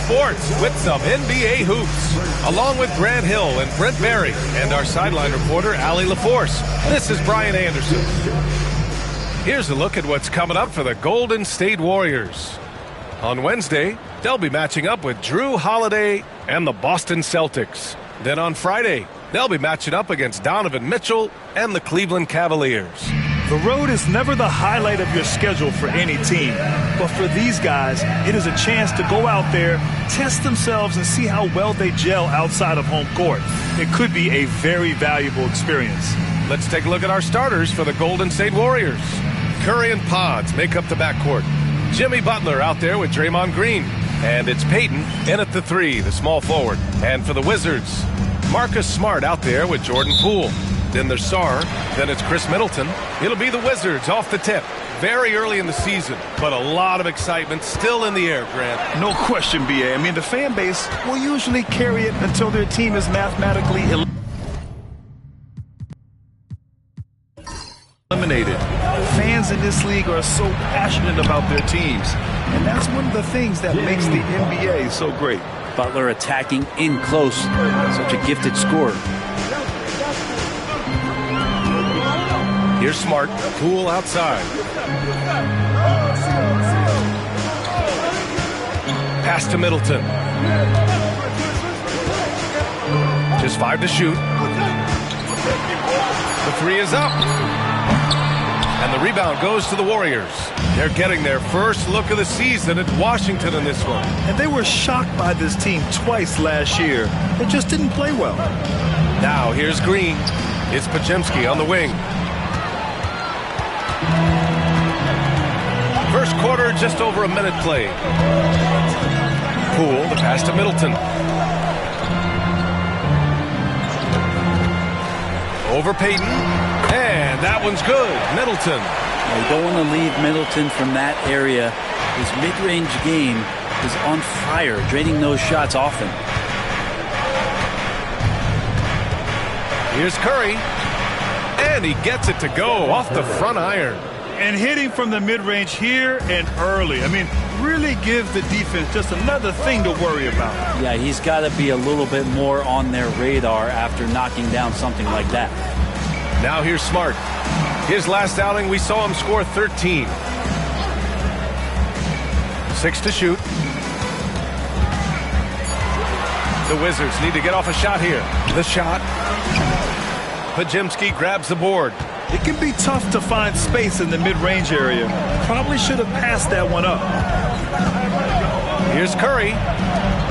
sports with some NBA hoops. Along with Grant Hill and Brent Barry and our sideline reporter, Allie LaForce, this is Brian Anderson. Here's a look at what's coming up for the Golden State Warriors. On Wednesday, they'll be matching up with Drew Holiday and the Boston Celtics. Then on Friday, they'll be matching up against Donovan Mitchell and the Cleveland Cavaliers. The road is never the highlight of your schedule for any team. But for these guys, it is a chance to go out there, test themselves, and see how well they gel outside of home court. It could be a very valuable experience. Let's take a look at our starters for the Golden State Warriors. Curry and Pods make up the backcourt. Jimmy Butler out there with Draymond Green. And it's Payton in at the 3, the small forward. And for the Wizards, Marcus Smart out there with Jordan Poole. Then there's Sarr. Then it's Chris Middleton. It'll be the Wizards off the tip. Very early in the season, but a lot of excitement still in the air, Grant. No question, B.A. I mean, the fan base will usually carry it until their team is mathematically eliminated. Fans in this league are so passionate about their teams, and that's one of the things that makes the NBA so great. Butler attacking in close. Such a gifted scorer. Here's Smart. Poole outside. Pass to Middleton. Just 5 to shoot. The 3 is up. And the rebound goes to the Warriors. They're getting their first look of the season at Washington in this one. And they were shocked by this team twice last year. They just didn't play well. Now here's Green. It's Podziemski on the wing. First quarter, just over a minute played. Poole, the pass to Middleton. Over Payton. And that one's good. Middleton. You don't want to leave Middleton from that area. His mid-range game is on fire, draining those shots often. Here's Curry. And he gets it to go off the front iron. And hitting from the mid-range here and early. I mean, really give the defense just another thing to worry about. Yeah, he's got to be a little bit more on their radar after knocking down something like that. Now here's Smart. His last outing, we saw him score 13. 6 to shoot. The Wizards need to get off a shot here. The shot. Podziemski grabs the board. It can be tough to find space in the mid-range area. Probably should have passed that one up. Here's Curry.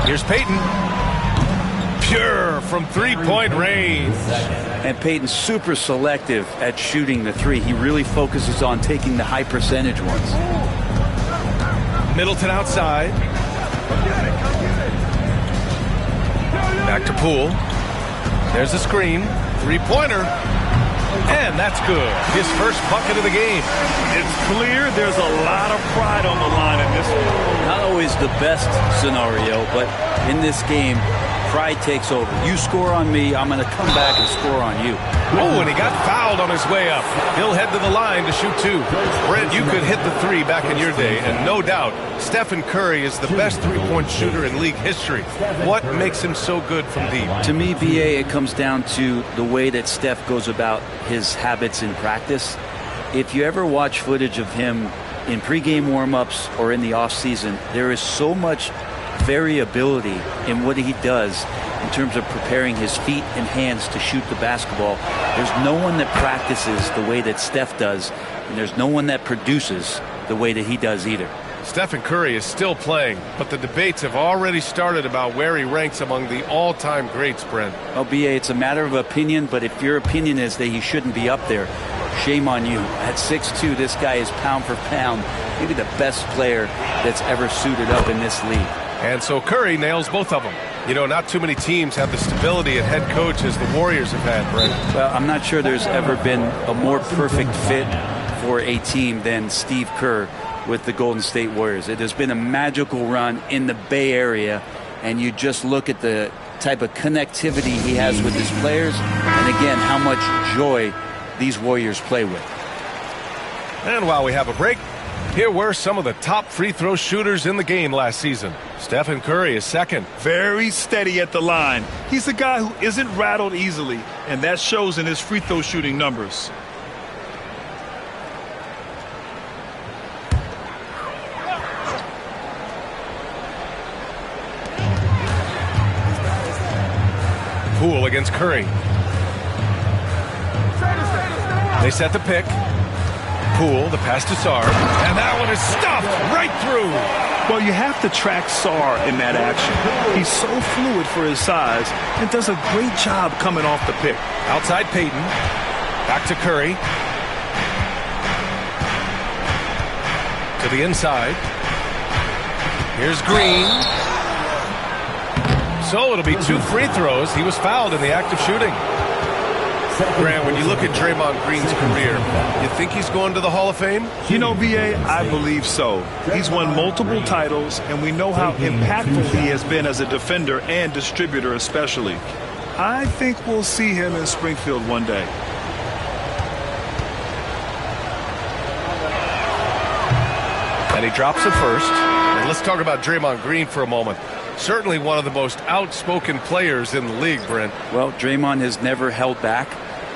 Here's Payton. Pure from three-point range. And Payton's super selective at shooting the 3. He really focuses on taking the high percentage ones. Middleton outside. Back to Poole. There's a screen. Three-pointer. And that's good. His first bucket of the game. It's clear there's a lot of pride on the line in this one. Not always the best scenario, but in this game, pride takes over. You score on me, I'm going to come back and score on you. Oh, and he got fouled on his way up. He'll head to the line to shoot 2. Brent, you could hit the 3 back in your day, and no doubt, Stephen Curry is the best three-point shooter in league history. What makes him so good from deep? To me, BA, it comes down to the way that Steph goes about his habits in practice. If you ever watch footage of him in pregame warm-ups or in the offseason, there is so much variability in what he does in terms of preparing his feet and hands to shoot the basketball. There's no one that practices the way that Steph does, and there's no one that produces the way that he does either. Stephen Curry is still playing, but the debates have already started about where he ranks among the all-time greats, Brent. Well, BA, it's a matter of opinion, but if your opinion is that he shouldn't be up there, shame on you. At 6'2", this guy is pound for pound, maybe the best player that's ever suited up in this league. And so Curry nails both of them. You know, not too many teams have the stability at head coach as the Warriors have had, Brent. Well, I'm not sure there's ever been a more perfect fit for a team than Steve Kerr with the Golden State Warriors. It has been a magical run in the Bay Area, and you just look at the type of connectivity he has with his players, and again, how much joy these Warriors play with. And while we have a break, Here were some of the top free throw shooters in the game last season. Stephen Curry is second. Very steady at the line. He's a guy who isn't rattled easily, and that shows in his free throw shooting numbers. Poole against Curry. They set the pick. Poole, the pass to Sarr, and that one is stuffed right through. Well, you have to track Sarr in that action. He's so fluid for his size and does a great job coming off the pick. Outside Payton. Back to Curry. To the inside. Here's Green. So it'll be 2 free throws. He was fouled in the act of shooting. Grant, when you look at Draymond Green's career, you think he's going to the Hall of Fame? You know, B.A., I believe so. He's won multiple titles, and we know how impactful he has been as a defender and distributor especially. I think we'll see him in Springfield one day. And he drops it first. And let's talk about Draymond Green for a moment. Certainly one of the most outspoken players in the league, Brent. Well, Draymond has never held back,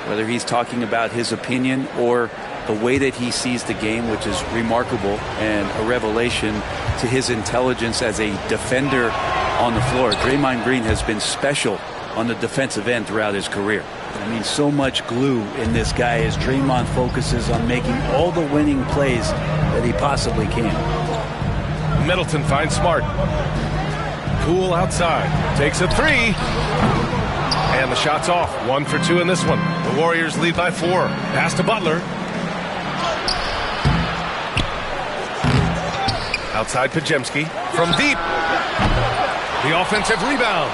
whether he's talking about his opinion or the way that he sees the game, which is remarkable and a revelation to his intelligence as a defender on the floor. Draymond Green has been special on the defensive end throughout his career. I mean, so much glue in this guy as Draymond focuses on making all the winning plays that he possibly can. Middleton finds Smart. Poole outside. Takes a 3. And the shot's off. 1 for 2 in this one. The Warriors lead by 4. Pass to Butler. Outside Podziemski. From deep. The offensive rebound.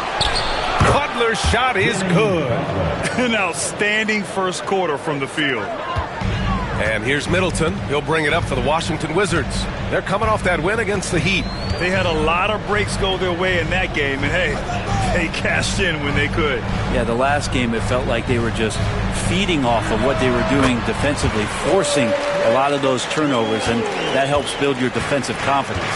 Butler's shot is good. An outstanding first quarter from the field. And here's Middleton. He'll bring it up for the Washington Wizards. They're coming off that win against the Heat. They had a lot of breaks go their way in that game, and hey, they cashed in when they could. Yeah, the last game it felt like they were just feeding off of what they were doing defensively, forcing a lot of those turnovers, and that helps build your defensive confidence.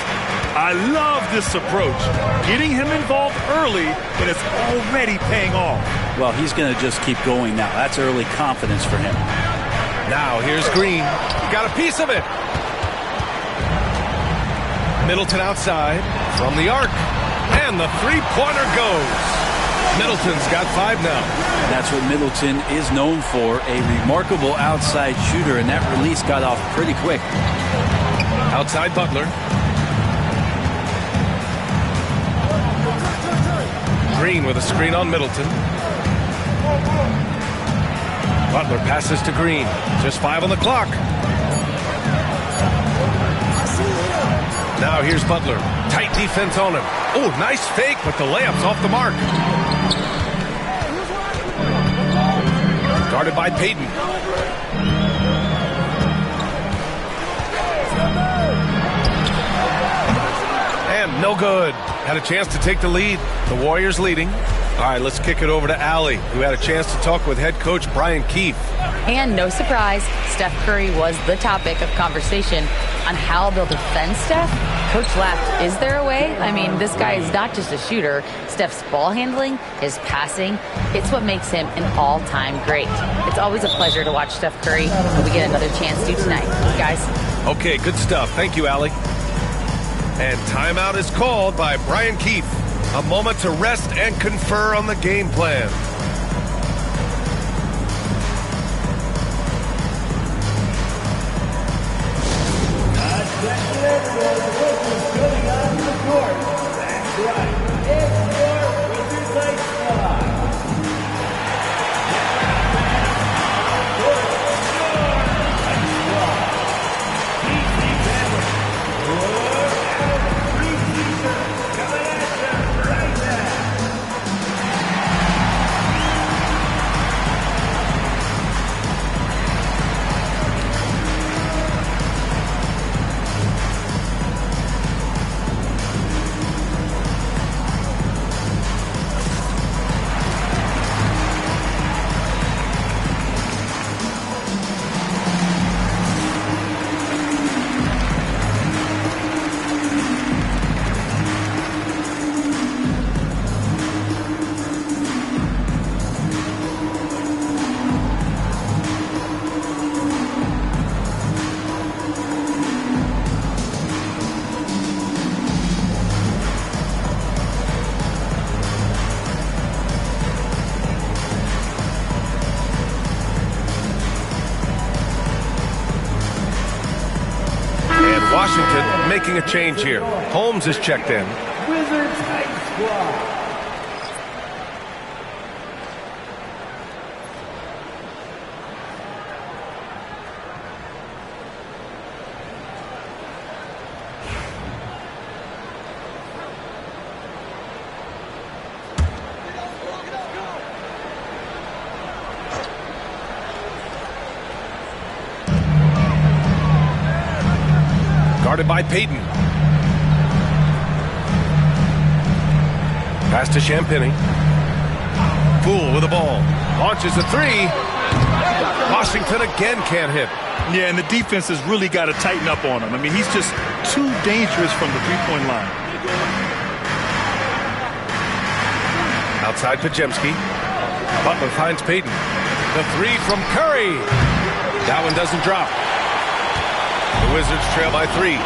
I love this approach. Getting him involved early, and it's already paying off. Well, he's going to just keep going now. That's early confidence for him. Now here's Green. He got a piece of it. Middleton outside from the arc. And the three-pointer goes. Middleton's got 5 now. That's what Middleton is known for, a remarkable outside shooter, and that release got off pretty quick. Outside Butler. Green with a screen on Middleton. Butler passes to Green. Just 5 on the clock. Now here's Butler. Tight defense on him. Oh, nice fake, but the layup's off the mark. Guarded by Payton. And no good. Had a chance to take the lead. The Warriors leading. All right, let's kick it over to Allie, who had a chance to talk with head coach Brian Keefe. And no surprise, Steph Curry was the topic of conversation on how they'll defend Steph. Coach laughed, is there a way? I mean, this guy is not just a shooter. Steph's ball handling, his passing, it's what makes him an all-time great. It's always a pleasure to watch Steph Curry, and we get another chance to tonight. Guys. Okay, good stuff. Thank you, Allie. And timeout is called by Brian Keefe. A moment to rest and confer on the game plan. Coming onto the court. That's right. It's your Wizards Light Squad. making a change here. Holmes is checked in. Wizards High Squad. Guarded by Payton. Pass to Champagnie. Poole with the ball. Launches a three. Washington again can't hit. Yeah, and the defense has really got to tighten up on him. I mean, he's just too dangerous from the three-point line. Outside Podziemski. Butler finds Payton. The three from Curry. That one doesn't drop. The Wizards trail by 3.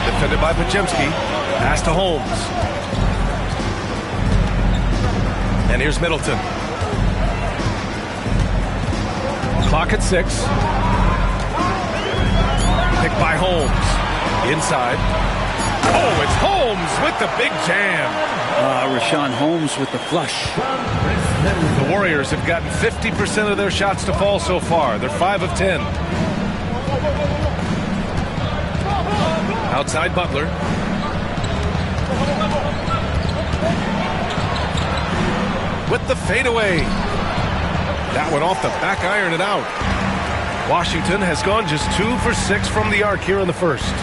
Defended by Podziemski. Pass to Holmes. And here's Middleton. Clock at 6. Picked by Holmes. Inside. Oh, it's Holmes with the big jam. Richaun Holmes with the flush. The Warriors have gotten 50% of their shots to fall so far. They're 5 of 10. Outside Butler. With the fadeaway. That one off the back iron and out. Washington has gone just 2 for 6 from the arc here in the first.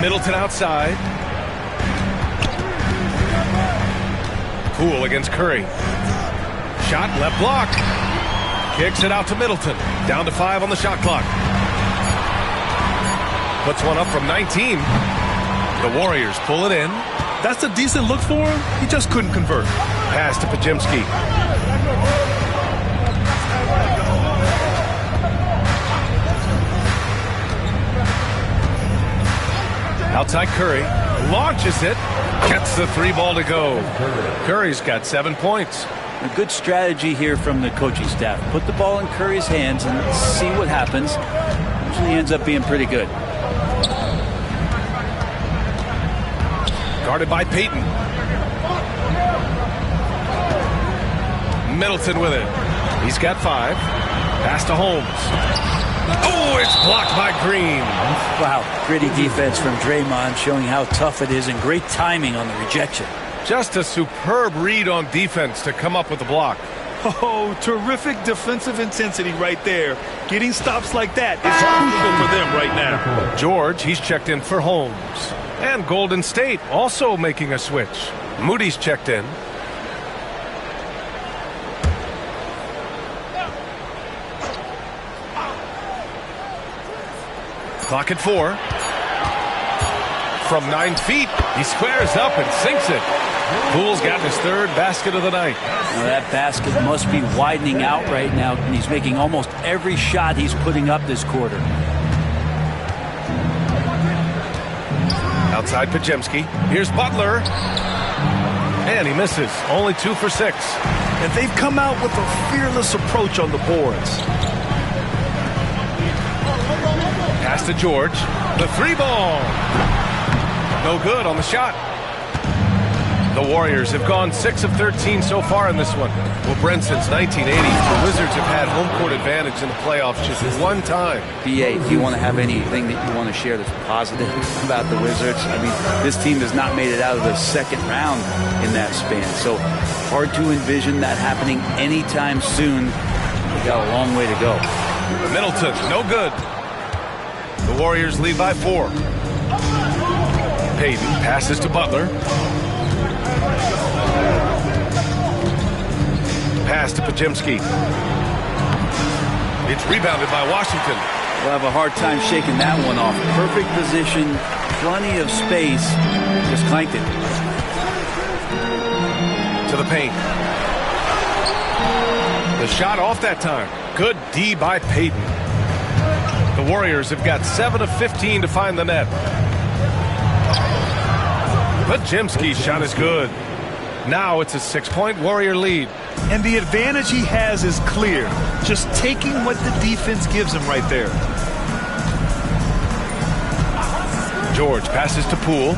Middleton outside. Poole against Curry. Shot, left block. Kicks it out to Middleton. Down to 5 on the shot clock. Puts one up from 19. The Warriors pull it in. That's a decent look for him. He just couldn't convert. Pass to Podziemski. Outside Curry. Launches it. Gets the 3 ball to go. Curry's got 7 points. A good strategy here from the coaching staff. Put the ball in Curry's hands and see what happens. Usually ends up being pretty good. Guarded by Payton. Middleton with it. He's got 5. Pass to Holmes. Oh, it's blocked by Green. Wow, gritty defense from Draymond, showing how tough it is and great timing on the rejection. Just a superb read on defense to come up with the block. Oh, terrific defensive intensity right there. Getting stops like that is crucial for them right now. George, he's checked in for Holmes. And Golden State also making a switch. Moody's checked in. Clock at 4. From 9 feet, he squares up and sinks it. Poole's got his 3rd basket of the night. Now that basket must be widening out right now, and he's making almost every shot he's putting up this quarter. Outside Podziemski. Here's Butler. And he misses. Only 2 for 6. And they've come out with a fearless approach on the boards. Pass to George. The 3 ball. No good on the shot. The Warriors have gone 6 of 13 so far in this one. Well, Brent, since 1980, the Wizards have had home court advantage in the playoffs just 1 time. BA, do you want to have anything that you want to share that's positive about the Wizards? I mean, this team has not made it out of the 2nd round in that span. So hard to envision that happening anytime soon. They've got a long way to go. Middleton, no good. The Warriors lead by 4. Payton passes to Butler. Pass to Podziemski. It's rebounded by Washington. We'll have a hard time shaking that one off. Perfect position, plenty of space. Just clanked it. To the paint. The shot off that time. Good D by Payton. The Warriors have got 7 of 15 to find the net. Podziemski's shot is good. Now it's a 6-point Warrior lead. And the advantage he has is clear. Just taking what the defense gives him right there. George passes to Poole.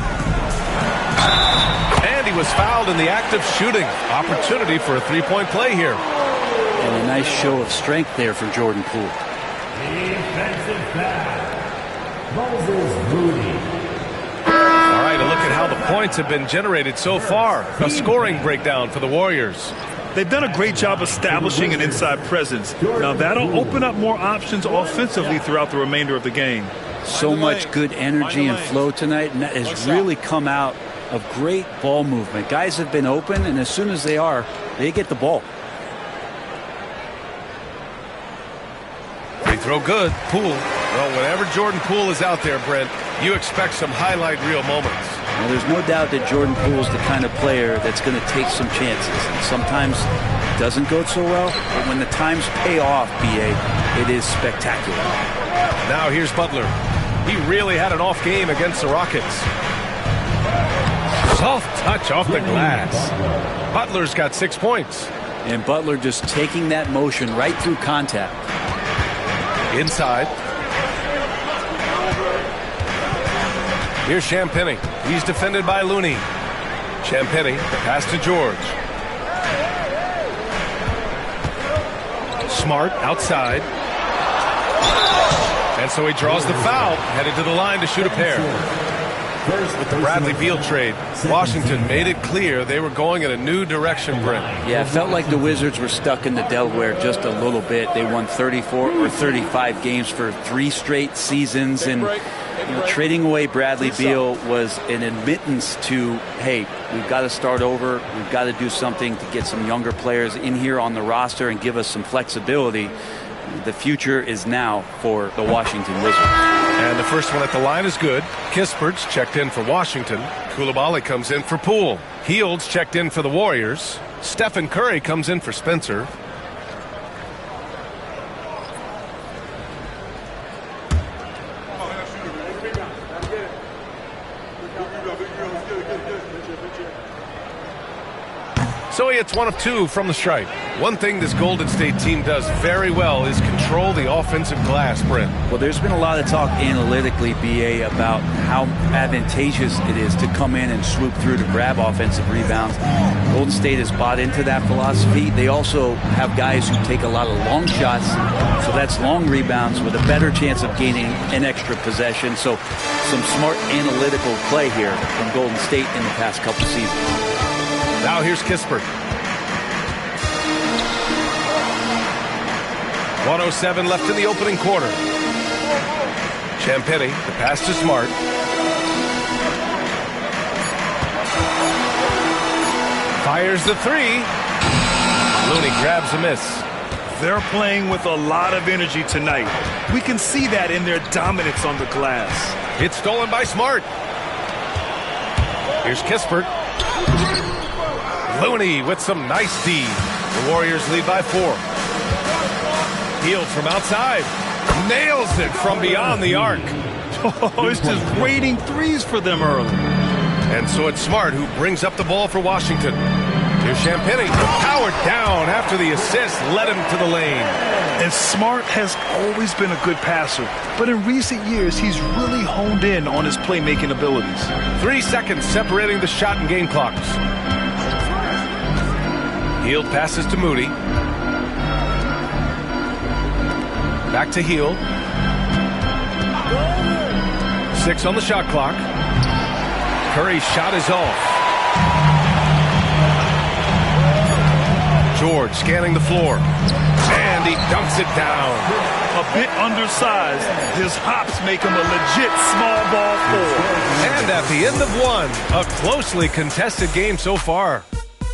And he was fouled in the act of shooting. Opportunity for a 3-point play here. And a nice show of strength there from Jordan Poole. Defensive foul. Moses Moody. All right, a look at how the points have been generated so far. A scoring breakdown for the Warriors. They've done a great job establishing an inside presence. Now that'll open up more options offensively throughout the remainder of the game. So much good energy and flow tonight, and that has really come out of great ball movement. Guys have been open, and as soon as they are, they get the ball. Free throw good. Poole. Well, whenever Jordan Poole is out there, Brent, you expect some highlight reel moments. Well, there's no doubt that Jordan Poole's the kind of player that's going to take some chances. And sometimes it doesn't go so well, but when the times pay off, B.A., it is spectacular. Now here's Butler. He really had an off game against the Rockets. Soft touch off the glass. Butler's got 6 points. And Butler just taking that motion right through contact. Inside. Here's Champagnie. He's defended by Looney. Champagnie, the pass to George. Smart outside. And so he draws the foul, headed to the line to shoot a pair. With the Bradley Beal trade, Washington made it clear they were going in a new direction, Brent. Yeah, it felt like the Wizards were stuck in the Delaware just a little bit. They won 34 or 35 games for 3 straight seasons, and trading away Bradley Beal was an admittance to, hey, we've got to start over. We've got to do something to get some younger players in here on the roster and give us some flexibility. The future is now for the Washington Wizards. And the first one at the line is good. Kispert's checked in for Washington. Coulibaly comes in for Poole. Hield's checked in for the Warriors. Stephen Curry comes in for Spencer. So he hits 1 of 2 from the stripe. One thing this Golden State team does very well is control the offensive glass, Brent. Well, there's been a lot of talk analytically, BA, about how advantageous it is to come in and swoop through to grab offensive rebounds. Golden State has bought into that philosophy. They also have guys who take a lot of long shots, so that's long rebounds with a better chance of gaining an extra possession. So some smart analytical play here from Golden State in the past couple seasons. Now here's Kispert. 1:07 left in the opening quarter. Champagnie, the pass to Smart. Fires the 3. Looney grabs a miss. They're playing with a lot of energy tonight. We can see that in their dominance on the glass. It's stolen by Smart. Here's Kispert. Looney with some nice D. The Warriors lead by 4. Hield from outside. Nails it from beyond the arc. Oh, it's just raining threes for them early. And so it's Smart who brings up the ball for Washington. Here's Champagnie. Powered down after the assist led him to the lane. And Smart has always been a good passer, but in recent years he's really honed in on his playmaking abilities. 3 seconds separating the shot and game clocks. Hield passes to Moody. Back to Hield. 6 on the shot clock. Curry's shot is off. George scanning the floor. And he dunks it down. A bit undersized. His hops make him a legit small ball forward. And at the end of 1, a closely contested game so far.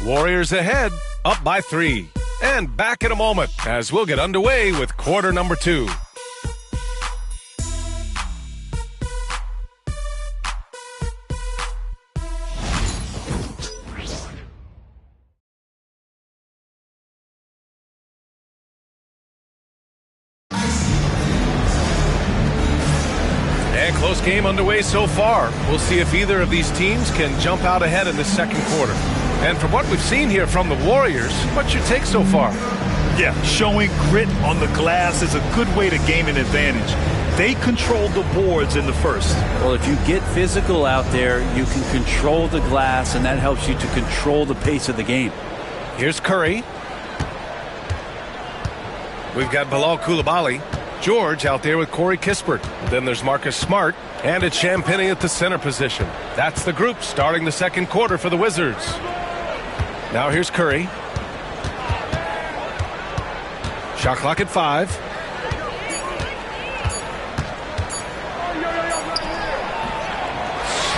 Warriors ahead, up by 3. And back in a moment as we'll get underway with quarter number 2. And close game underway so far. We'll see if either of these teams can jump out ahead in the second quarter. And from what we've seen here from the Warriors, what's your take so far? Yeah, showing grit on the glass is a good way to gain an advantage. They controlled the boards in the first. Well, if you get physical out there, you can control the glass, and that helps you to control the pace of the game. Here's Curry. We've got Bilal Coulibaly. George out there with Corey Kispert. Then there's Marcus Smart. And it's Champagnie at the center position. That's the group starting the second quarter for the Wizards. Now here's Curry. Shot clock at 5.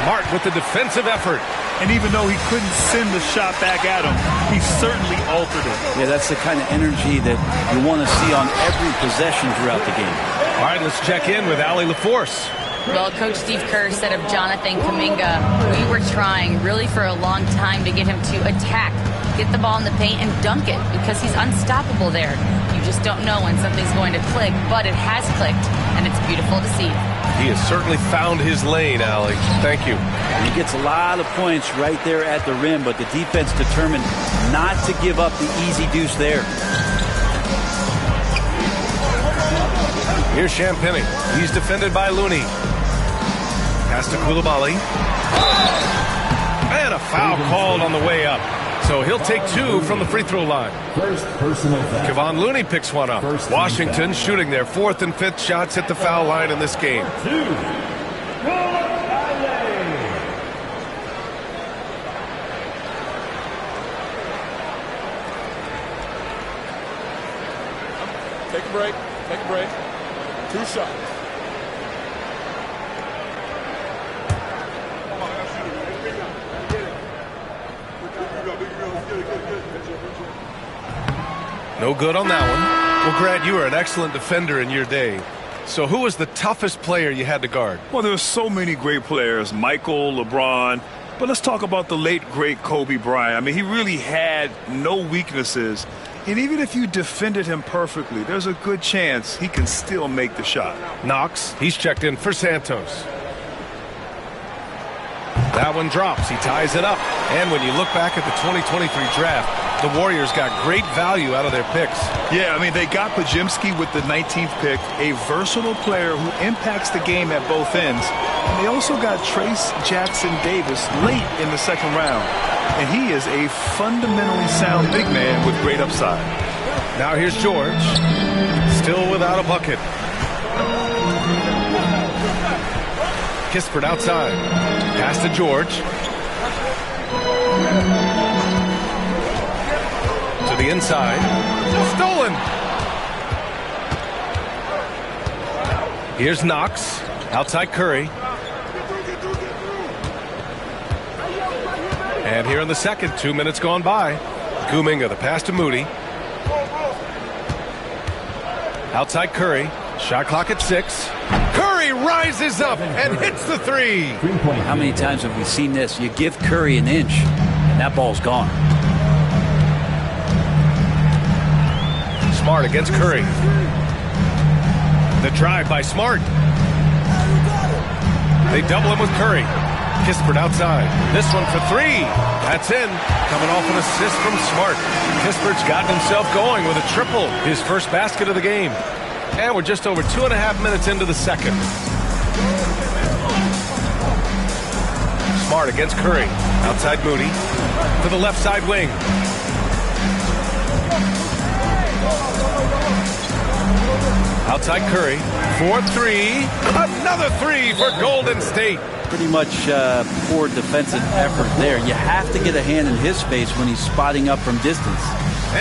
Smart with the defensive effort. And even though he couldn't send the shot back at him, he certainly altered it. Yeah, that's the kind of energy that you want to see on every possession throughout the game. All right, let's check in with Allie LaForce. Well, Coach Steve Kerr said of Jonathan Kuminga, we were trying really for a long time to get him to attack, get the ball in the paint and dunk it because he's unstoppable there. You just don't know when something's going to click, but it has clicked, and it's beautiful to see. He has certainly found his lane, Allie. Thank you. He gets a lot of points right there at the rim, but the defense determined not to give up the easy deuce there. Here's Champagnie. He's defended by Looney. Pass to Coulibaly. And a foul called on the way up. So he'll take 2 from the free throw line. First personal foul. Kevon Looney picks one up. Washington shooting their 4th and 5th shots at the foul line in this game. 2. Take a break. Take a break. 2 shots. No good on that one. Well, Grant, you were an excellent defender in your day. So who was the toughest player you had to guard? Well, there were so many great players, Michael, LeBron. But let's talk about the late, great Kobe Bryant. I mean, he really had no weaknesses. And even if you defended him perfectly, there's a good chance he can still make the shot. Knox, he's checked in for Santos. That one drops. He ties it up. And when you look back at the 2023 draft, the Warriors got great value out of their picks. Yeah, I mean, they got Podziemski with the 19th pick, a versatile player who impacts the game at both ends. And they also got Trace Jackson Davis late in the second round. And he is a fundamentally sound big man with great upside. Now here's George. Still without a bucket. Kispert outside. Pass to George. To the inside. Stolen. Here's Knox. Outside Curry. And here in the second, 2 minutes gone by. Kuminga, the pass to Moody. Outside Curry. Shot clock at 6. Curry rises up and hits the 3. How many times have we seen this? You give Curry an inch, and that ball's gone. Smart against Curry. The drive by Smart. They double him with Curry. Kispert outside. This one for 3. That's in. Coming off an assist from Smart. Kispert's gotten himself going with a triple. His first basket of the game. And we're just over 2.5 minutes into the second. Smart against Curry. Outside Moody. To the left side wing. Outside Curry. 4-3. Another 3 for Golden State. Pretty much poor defensive effort there. You have to get a hand in his face when he's spotting up from distance.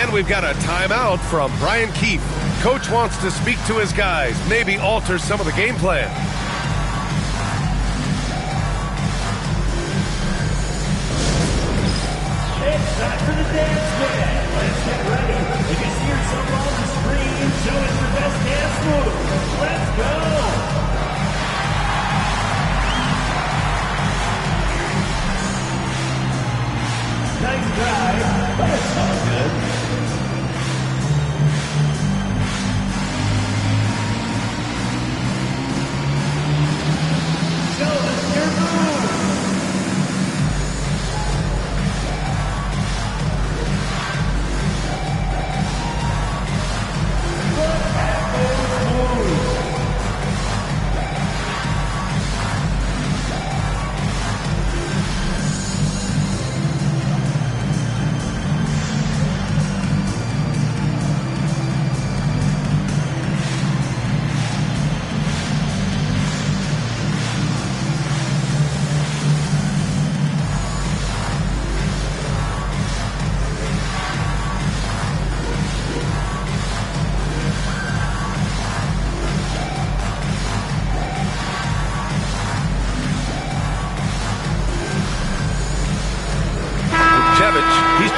And we've got a timeout from Brian Keefe. Coach wants to speak to his guys, maybe alter some of the game plan. It's time for the dance band. Let's get ready. You can see yourself on the screen. Show us your best dance move. Let's go. Nice drive, but it's all good.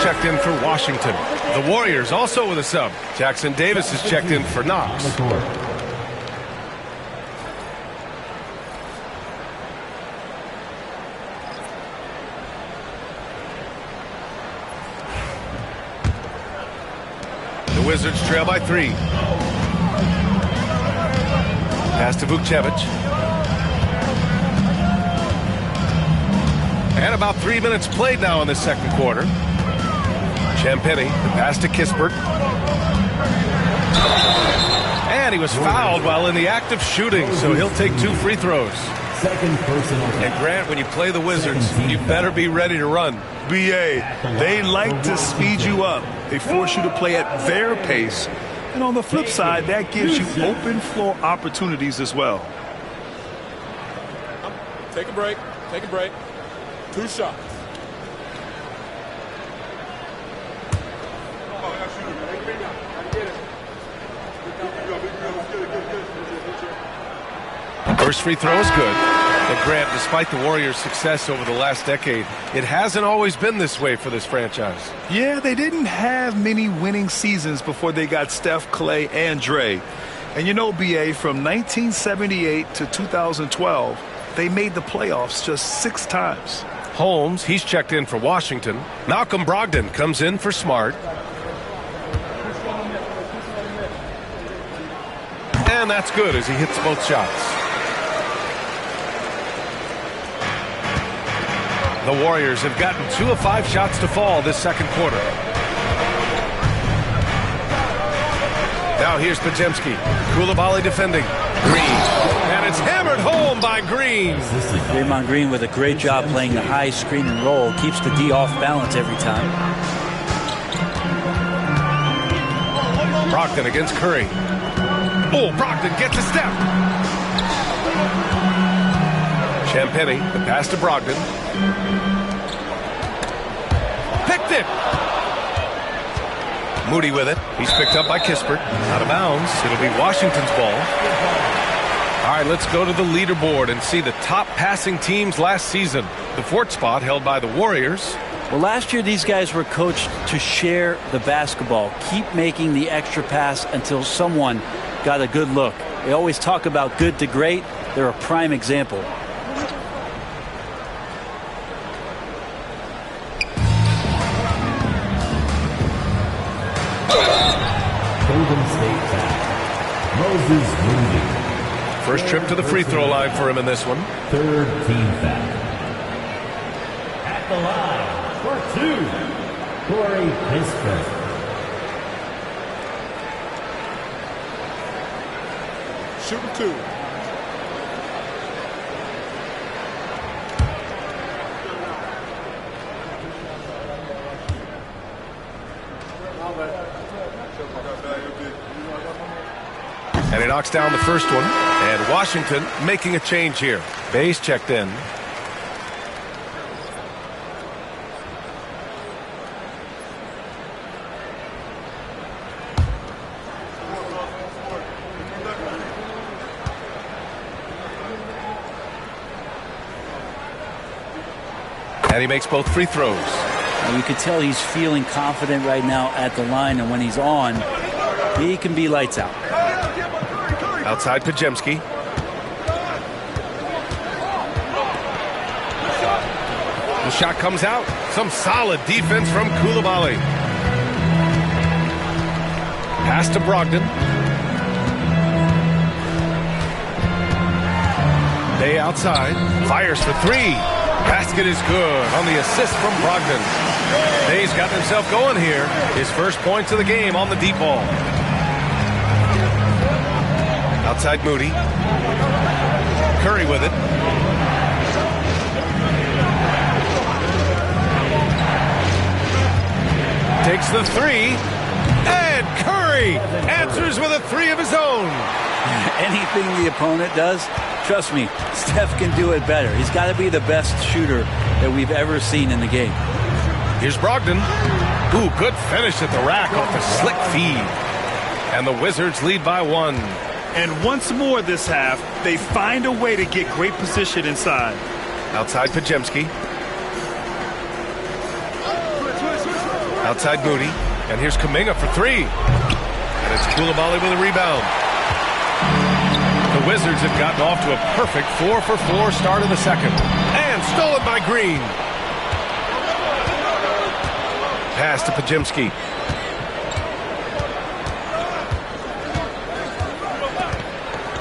checked in for Washington. The Warriors also with a sub. Jackson Davis is checked in for Knox. The Wizards trail by 3. Pass to Vukcevic. And about 3 minutes played now in the second quarter. Champagnie, the pass to Kispert. And he was fouled while in the act of shooting, so he'll take 2 free throws. Second personal. And Grant, when you play the Wizards, you better be ready to run. BA, they like to speed you up. They force you to play at their pace. And on the flip side, that gives you open floor opportunities as well. Take a break. Take a break. 2 shots. First free throw is good. And Grant, despite the Warriors' success over the last decade, it hasn't always been this way for this franchise. Yeah, they didn't have many winning seasons before they got Steph, Clay, and Dre. And you know, BA, from 1978 to 2012, they made the playoffs just 6 times. Holmes, he's checked in for Washington. Malcolm Brogdon comes in for Smart. And that's good as he hits both shots. The Warriors have gotten 2 of 5 shots to fall this second quarter. Now here's Podziemski. Coulibaly defending. Green. And it's hammered home by Green. Draymond Green with a great job playing the high screen and roll. Keeps the D off balance every time. Brogdon against Curry. Oh, Brogdon gets a step. Champagnie, the pass to Brogdon. Picked it. Moody with it. He's picked up by Kispert. Out of bounds. It'll be Washington's ball. All right, let's go to the leaderboard and see the top passing teams last season. The 4th spot held by the Warriors. Well, last year these guys were coached to share the basketball. Keep making the extra pass until someone got a good look. They always talk about good to great. They're a prime example. Golden State foul. Moses Moody. First trip to the free throw line for him in this one. 3rd team foul. At the line for 2, Corey Kispert. Shooting 2. And he knocks down the first one. And Washington making a change here. Bayes checked in. And he makes both free throws. And you can tell he's feeling confident right now at the line, and when he's on, he can be lights out. Outside Podziemski. The shot comes out. Some solid defense from Coulibaly. Pass to Brogdon. Bay outside. Fires for 3. Basket is good on the assist from Brogdon. Bay's got himself going here. His first points of the game on the deep ball. Outside Moody. Curry with it. Takes the 3. And Curry answers with a 3 of his own. Anything the opponent does, trust me, Steph can do it better. He's got to be the best shooter that we've ever seen in the game. Here's Brogdon. Ooh, good finish at the rack off the slick feed. And the Wizards lead by 1. And once more this half, they find a way to get great position inside. Outside Podziemski. Outside Moody. And here's Kuminga for three. And it's Coulibaly with a rebound. The Wizards have gotten off to a perfect 4-for-4 start in the second. And stolen by Green. Pass to Podziemski.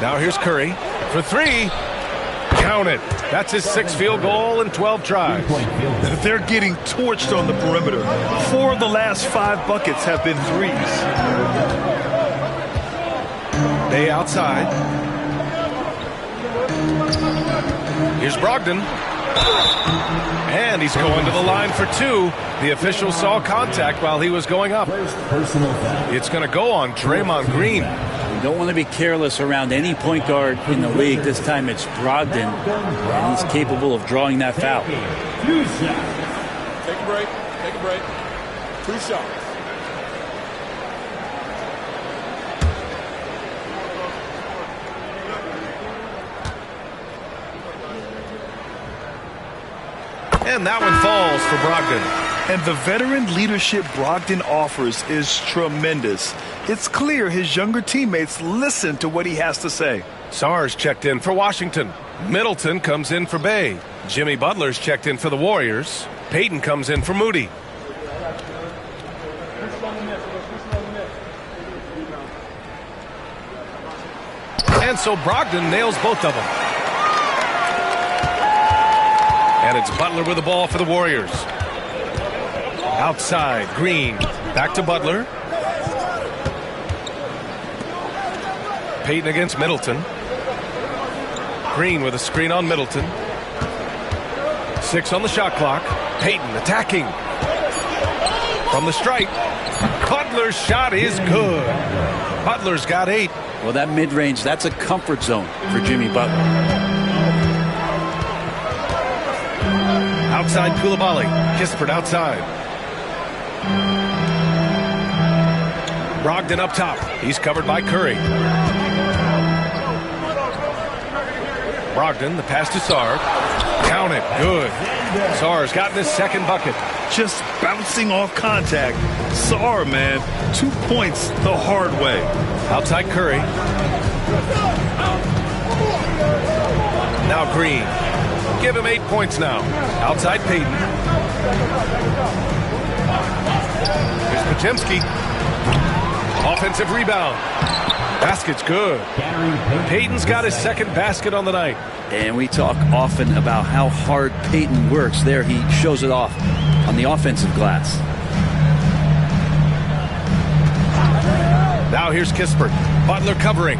Now here's Curry for three. Count it. That's his 6th field goal in 12 tries. They're getting torched on the perimeter. 4 of the last 5 buckets have been threes. Bay outside. Here's Brogdon. And he's going to the line for 2. The official saw contact while he was going up. It's going to go on Draymond Green. You don't want to be careless around any point guard in the league. This time it's Brogdon, and he's capable of drawing that foul. Take a break. Take a break. 2 shots. And that one falls for Brogdon. And the veteran leadership Brogdon offers is tremendous. It's clear his younger teammates listen to what he has to say. Sarge checked in for Washington. Middleton comes in for Bay. Jimmy Butler's checked in for the Warriors. Payton comes in for Moody. And so Brogdon nails both of them. And it's Butler with the ball for the Warriors. Outside, Green. Back to Butler. Payton against Middleton. Green with a screen on Middleton. 6 on the shot clock. Payton attacking. From the stripe. Butler's shot is good. Butler's got 8. Well, that mid-range, that's a comfort zone for Jimmy Butler. Outside Coulibaly. Kispert outside. Brogdon up top. He's covered by Curry. Brogdon, the pass to Sarr. Count it. Good. Sarr's gotten his 2nd bucket. Just bouncing off contact. Sarr, man. 2 points the hard way. Outside Curry. Now Green. Give him 8 points now. Outside Payton. Here's Podziemski. Offensive rebound. Basket's good. Payton's got his 2nd basket on the night. And we talk often about how hard Payton works. There he shows it off on the offensive glass. Now here's Kispert. Butler covering.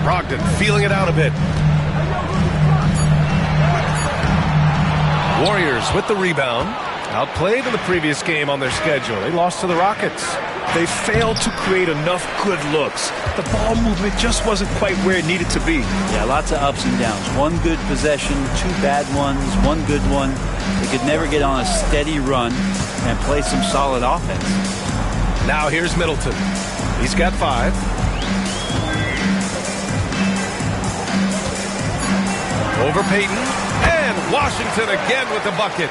Brogdon feeling it out a bit. Warriors with the rebound. Outplayed in the previous game on their schedule. They lost to the Rockets. They failed to create enough good looks. The ball movement just wasn't quite where it needed to be. Yeah, lots of ups and downs. 1 good possession, 2 bad ones, 1 good one. They could never get on a steady run and play some solid offense. Now here's Middleton. He's got 5. Over Payton. And Washington again with the bucket.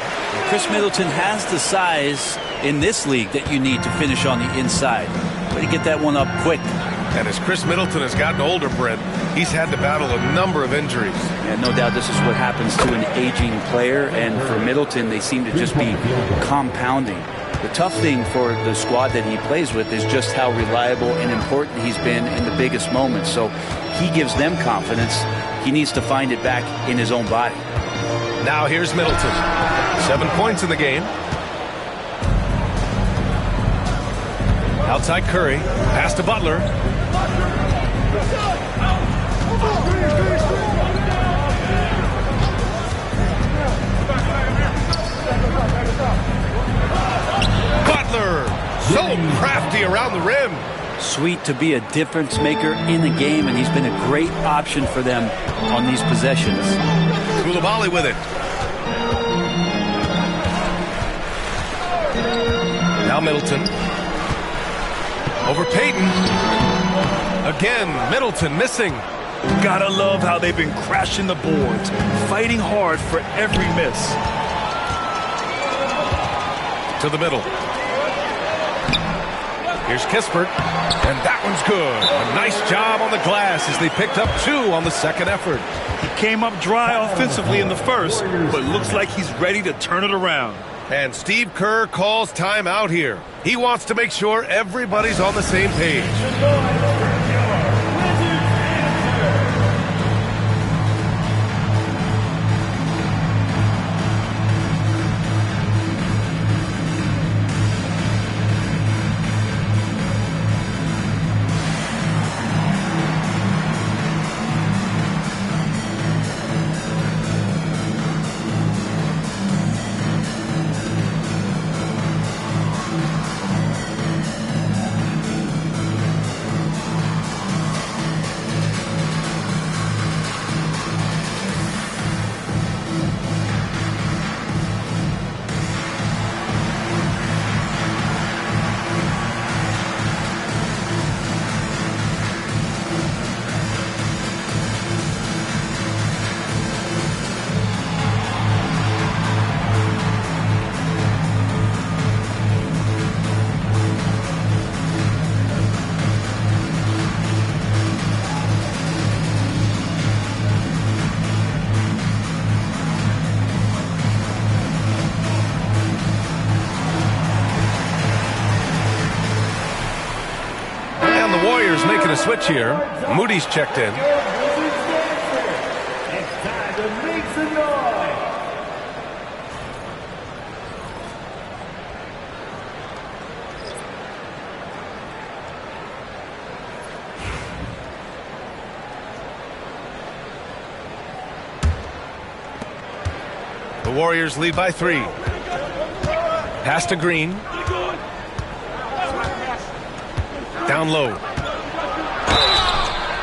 Chris Middleton has the size in this league that you need to finish on the inside. But to get that one up quick. And as Chris Middleton has gotten older, Brent, he's had to battle a number of injuries. And no doubt this is what happens to an aging player. And for Middleton, they seem to just be compounding. The tough thing for the squad that he plays with is just how reliable and important he's been in the biggest moments. So he gives them confidence. He needs to find it back in his own body. Now here's Middleton. 7 points in the game. Outside Curry. Pass to Butler. Butler. So crafty around the rim. Sweet to be a difference maker in the game, and he's been a great option for them on these possessions. Coulibaly with it. Now Middleton. Over Payton. Again, Middleton missing. Gotta love how they've been crashing the boards, fighting hard for every miss. to the middle. Here's Kispert, and that one's good. A nice job on the glass as they picked up 2 on the second effort. He came up dry offensively in the first, but looks like he's ready to turn it around. And Steve Kerr calls timeout here. He wants to make sure everybody's on the same page. Making a switch here. Moody's checked in. It's time to make some noise. The Warriors lead by 3. Pass to Green. Down low.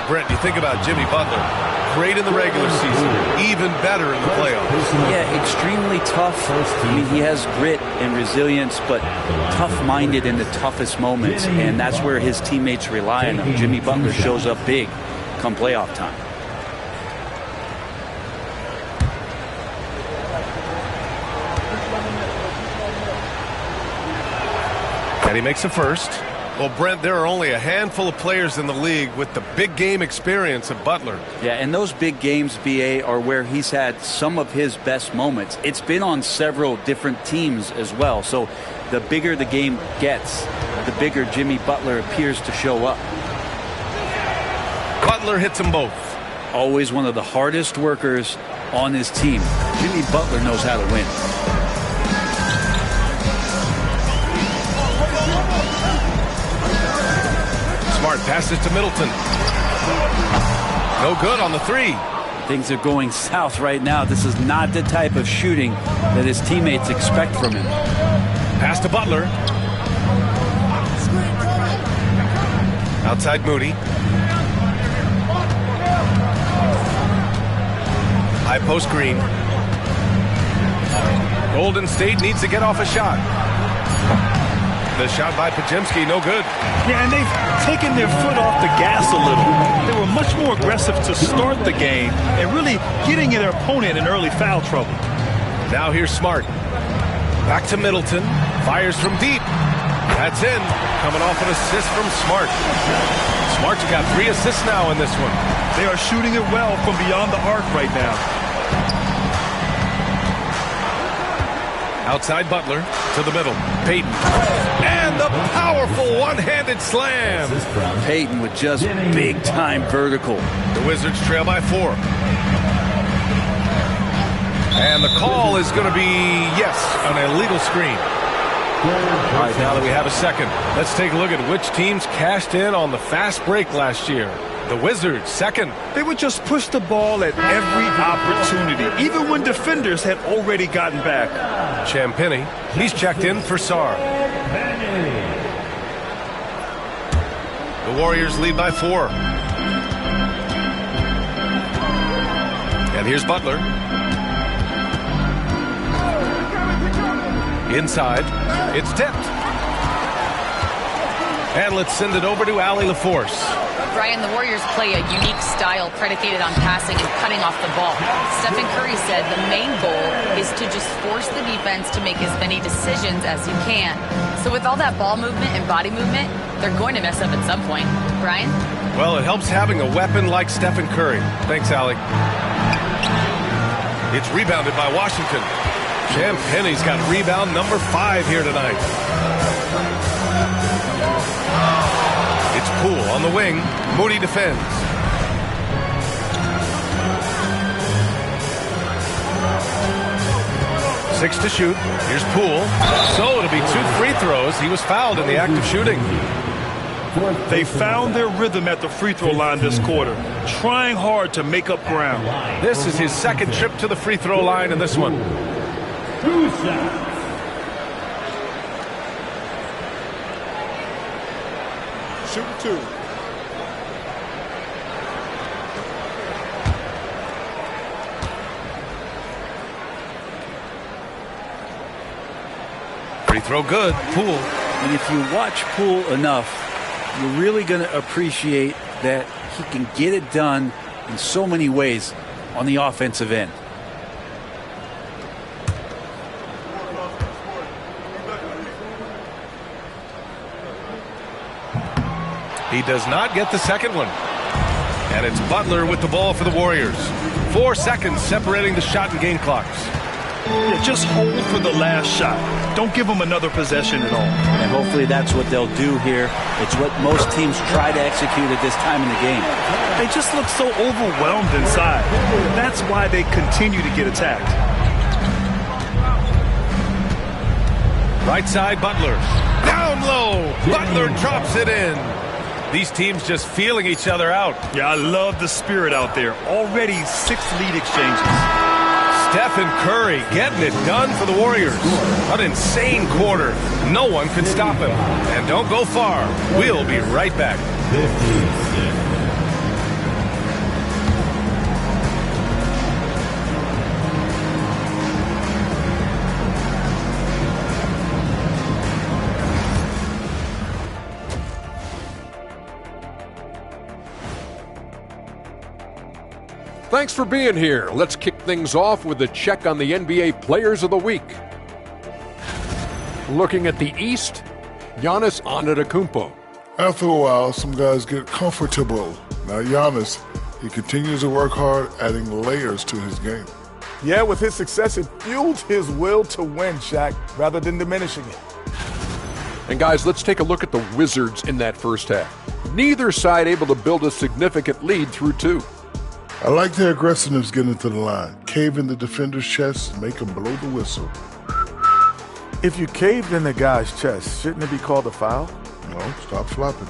Brent, you think about Jimmy Butler. Great in the regular season, even better in the playoffs. Yeah, extremely tough. I mean, he has grit and resilience, but tough-minded in the toughest moments, and that's where his teammates rely on him. Jimmy Butler shows up big come playoff time. And he makes a first. Well, Brent, there are only a handful of players in the league with the big game experience of Butler. Yeah, and those big games, BA, are where he's had some of his best moments. It's been on several different teams as well. So the bigger the game gets, the bigger Jimmy Butler appears to show up. Butler hits them both. Always one of the hardest workers on his team. Jimmy Butler knows how to win. Smart passes to Middleton. No good on the 3. Things are going south right now. This is not the type of shooting that his teammates expect from him. Pass to Butler. Outside Moody. High post Green. Golden State needs to get off a shot. The shot by Podziemski, no good. Yeah, and they've taken their foot off the gas a little. They were much more aggressive to start the game and really getting their opponent in early foul trouble. Now here's Smart. Back to Middleton. Fires from deep. That's in. Coming off an assist from Smart. Smart's got 3 assists now in this one. They are shooting it well from beyond the arc right now. Outside Butler to the middle. Payton. And the powerful one-handed slam. Payton with just big-time vertical. The Wizards trail by 4. And the call is going to be, yes, an illegal screen. All right, now that we have a second, let's take a look at which teams cashed in on the fast break last year. The Wizards, second. They would just push the ball at every opportunity, even when defenders had already gotten back. Champagnie, he's checked in for Sarr. The Warriors lead by 4. And here's Butler. Inside, it's tipped. And let's send it over to Allie LaForce. Brian, the Warriors play a unique style predicated on passing and cutting off the ball. Stephen Curry said the main goal is to just force the defense to make as many decisions as you can. So with all that ball movement and body movement, they're going to mess up at some point. Brian? Well, it helps having a weapon like Stephen Curry. Thanks, Allie. It's rebounded by Washington. Cam Penny's got rebound number 5 here tonight. It's Poole on the wing. Moody defends. Six to shoot. Here's Poole. So it'll be 2 free throws. He was fouled in the act of shooting. They found their rhythm at the free throw line this quarter, trying hard to make up ground. This is his second trip to the free throw line in this one. 2 shots. Shooting 2. Free throw good. Poole. And if you watch Poole enough, you're really going to appreciate that he can get it done in so many ways on the offensive end. He does not get the second one. And it's Butler with the ball for the Warriors. 4 seconds separating the shot and game clocks. Yeah, just hold for the last shot. Don't give them another possession at all. And hopefully that's what they'll do here. It's what most teams try to execute at this time in the game. They just look so overwhelmed inside. That's why they continue to get attacked. Right side, Butler. Down low. Butler drops it in. These teams just feeling each other out. Yeah, I love the spirit out there. Already 6 lead exchanges. Stephen Curry getting it done for the Warriors. An insane quarter. No one can stop him. And don't go far. We'll be right back. Thanks for being here. Let's kick things off with a check on the NBA Players of the Week. Looking at the East, Giannis Antetokounmpo. After a while, some guys get comfortable. Now Giannis, he continues to work hard, adding layers to his game. Yeah, with his success, it fueled his will to win, Shaq, rather than diminishing it. And guys, let's take a look at the Wizards in that first half. Neither side able to build a significant lead through 2. I like their aggressiveness getting to the line. Cave in the defender's chest, make him blow the whistle. If you caved in the guy's chest, shouldn't it be called a foul? No, stop flopping.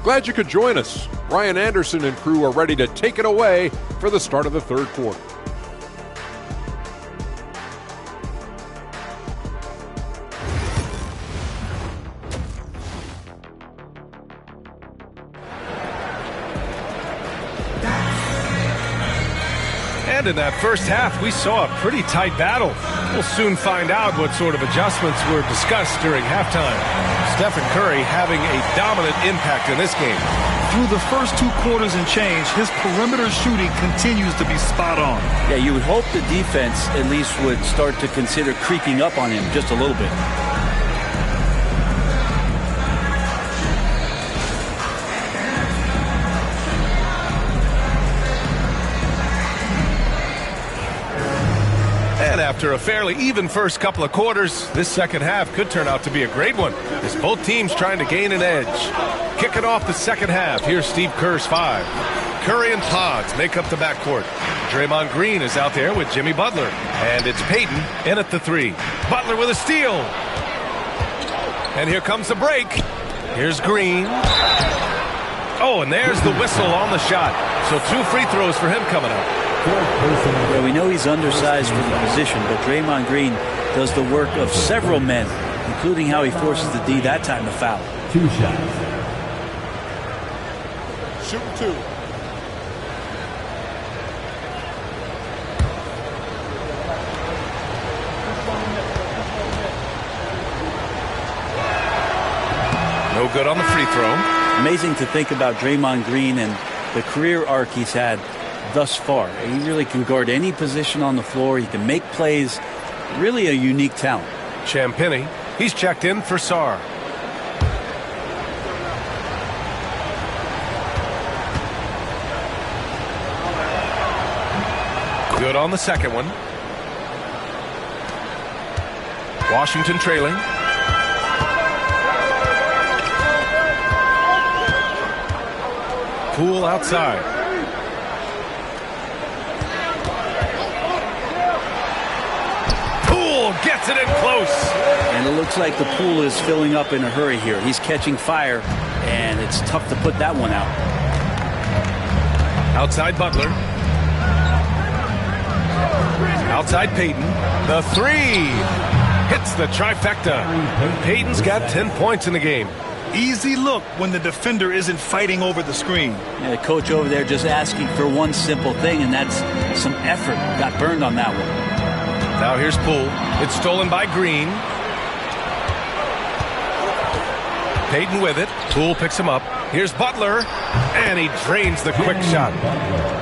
Glad you could join us. Ryan Anderson and crew are ready to take it away for the start of the third quarter. And in that first half, we saw a pretty tight battle. We'll soon find out what sort of adjustments were discussed during halftime. Stephen Curry having a dominant impact in this game. Through the first 2 quarters and change, his perimeter shooting continues to be spot on. Yeah, you would hope the defense at least would start to consider creeping up on him just a little bit. And after a fairly even first couple of quarters, this second half could turn out to be a great one, as both teams trying to gain an edge. Kicking off the second half, here's Steve Kerr's 5. Curry and Pods make up the backcourt. Draymond Green is out there with Jimmy Butler. And it's Payton in at the 3. Butler with a steal. And here comes the break. Here's Green. Oh, and there's the whistle on the shot. So 2 free throws for him coming up. Yeah, we know he's undersized for the position, but Draymond Green does the work of several men, including how he forces the D that time to foul. 2 shots. Shooting 2. good on the free throw. Amazing to think about Draymond Green and the career arc he's had thus far. He really can guard any position on the floor. He can make plays. Really a unique talent. Champagnie, he's checked in for Sarr. Good on the second one. Washington trailing. Poole outside. Poole gets it in close. And it looks like the pool is filling up in a hurry here. He's catching fire, and it's tough to put that one out. Outside Butler. Outside Payton. The three. Hits the trifecta. Payton's got 10 points in the game. Easy look when the defender isn't fighting over the screen. Yeah, the coach over there just asking for one simple thing, and that's some effort. Got burned on that one. Now here's Poole. It's stolen by Green. Payton with it. Poole picks him up. Here's Butler. And he drains the quick shot.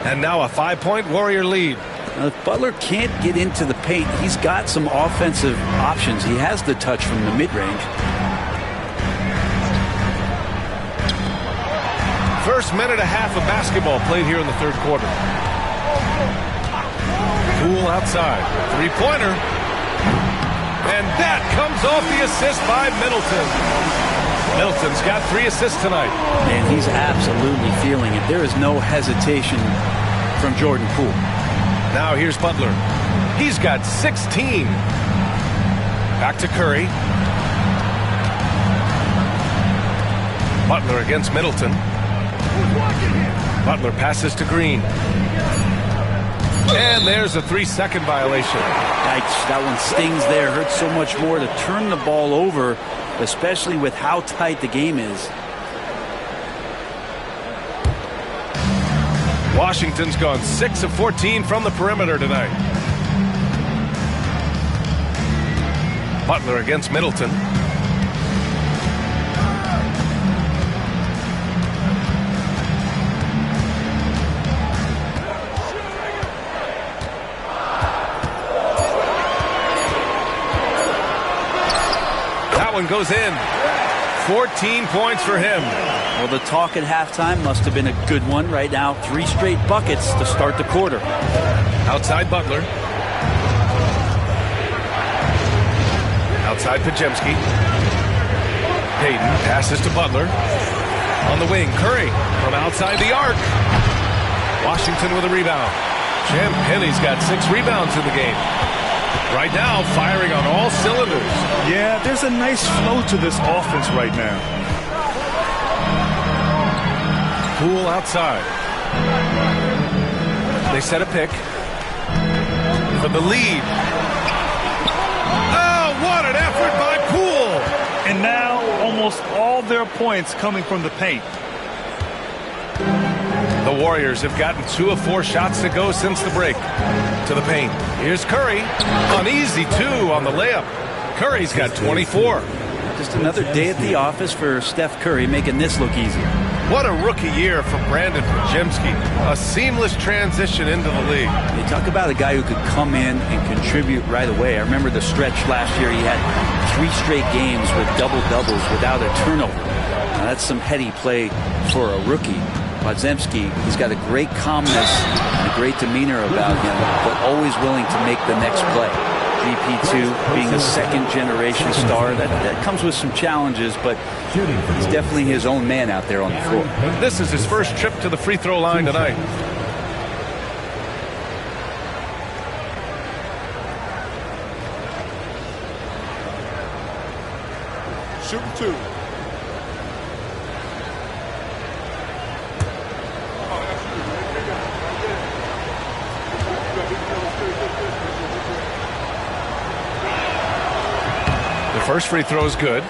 And now a 5-point Warrior lead. Now, if Butler can't get into the paint, he's got some offensive options. He has the touch from the mid-range. First minute and a half of basketball played here in the third quarter. Poole outside. Three-pointer. And that comes off the assist by Middleton. Middleton's got 3 assists tonight. And he's absolutely feeling it. There is no hesitation from Jordan Poole. Now here's Butler. He's got 16. Back to Curry. Butler against Middleton. Butler passes to Green. And there's a 3-second violation. Yikes, that one stings there. Hurts so much more to turn the ball over, especially with how tight the game is. Washington's gone 6 of 14 from the perimeter tonight. Butler against Middleton. That one goes in. 14 points for him. Well, the talk at halftime must have been a good one. Right now, 3 straight buckets to start the quarter. Outside Butler. Outside Podziemski. Payton passes to Butler. On the wing, Curry from outside the arc. Washington with a rebound. Champagnie's got 6 rebounds in the game. Right now, firing on all cylinders. Yeah, there's a nice flow to this offense right now. Poole outside. They set a pick for the lead. Oh, what an effort by Poole! And now almost all their points coming from the paint. The Warriors have gotten 2 of 4 shots to go since the break. To the paint. Here's Curry. An easy 2 on the layup. Curry's got 24. Just another day at the office for Steph Curry, making this look easier. What a rookie year for Brandon Podziemski. A seamless transition into the league. You talk about a guy who could come in and contribute right away. I remember the stretch last year. He had 3 straight games with double-doubles without a turnover. Now, that's some heady play for a rookie. Podziemski, he's got a great calmness and a great demeanor about him, but always willing to make the next play. GP2 being a second-generation star, that comes with some challenges, but he's definitely his own man out there on the floor. This is his first trip to the free throw line tonight. Shooting 2. The first free throw is good.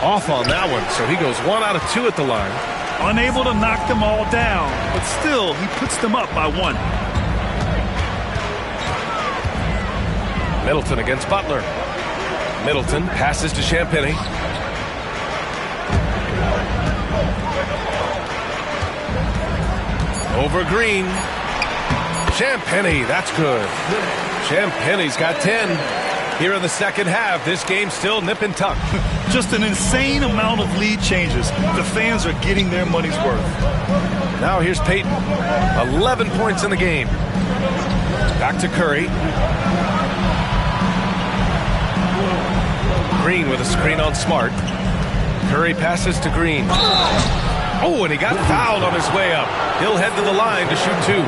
off on that one, so he goes 1 out of 2 at the line. Unable to knock them all down, but still, he puts them up by 1. Middleton against Butler. Middleton passes to Champagnie. Over Green. Champagnie, that's good. Champagnie's got 10. Here in the second half, this game's still nip and tuck. Just an insane amount of lead changes. The fans are getting their money's worth. Now here's Payton. 11 points in the game. Back to Curry. Green with a screen on Smart. Curry passes to Green. Oh, and he got fouled on his way up. He'll head to the line to shoot 2.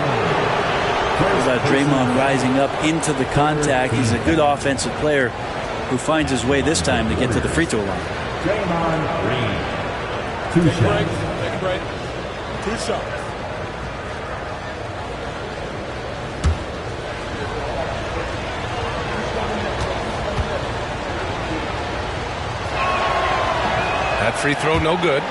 Draymond rising up into the contact. He's a good offensive player who finds his way this time to get to the free throw line. Draymond Green. 2 shots. Take a break. 2 shots. That free throw no good.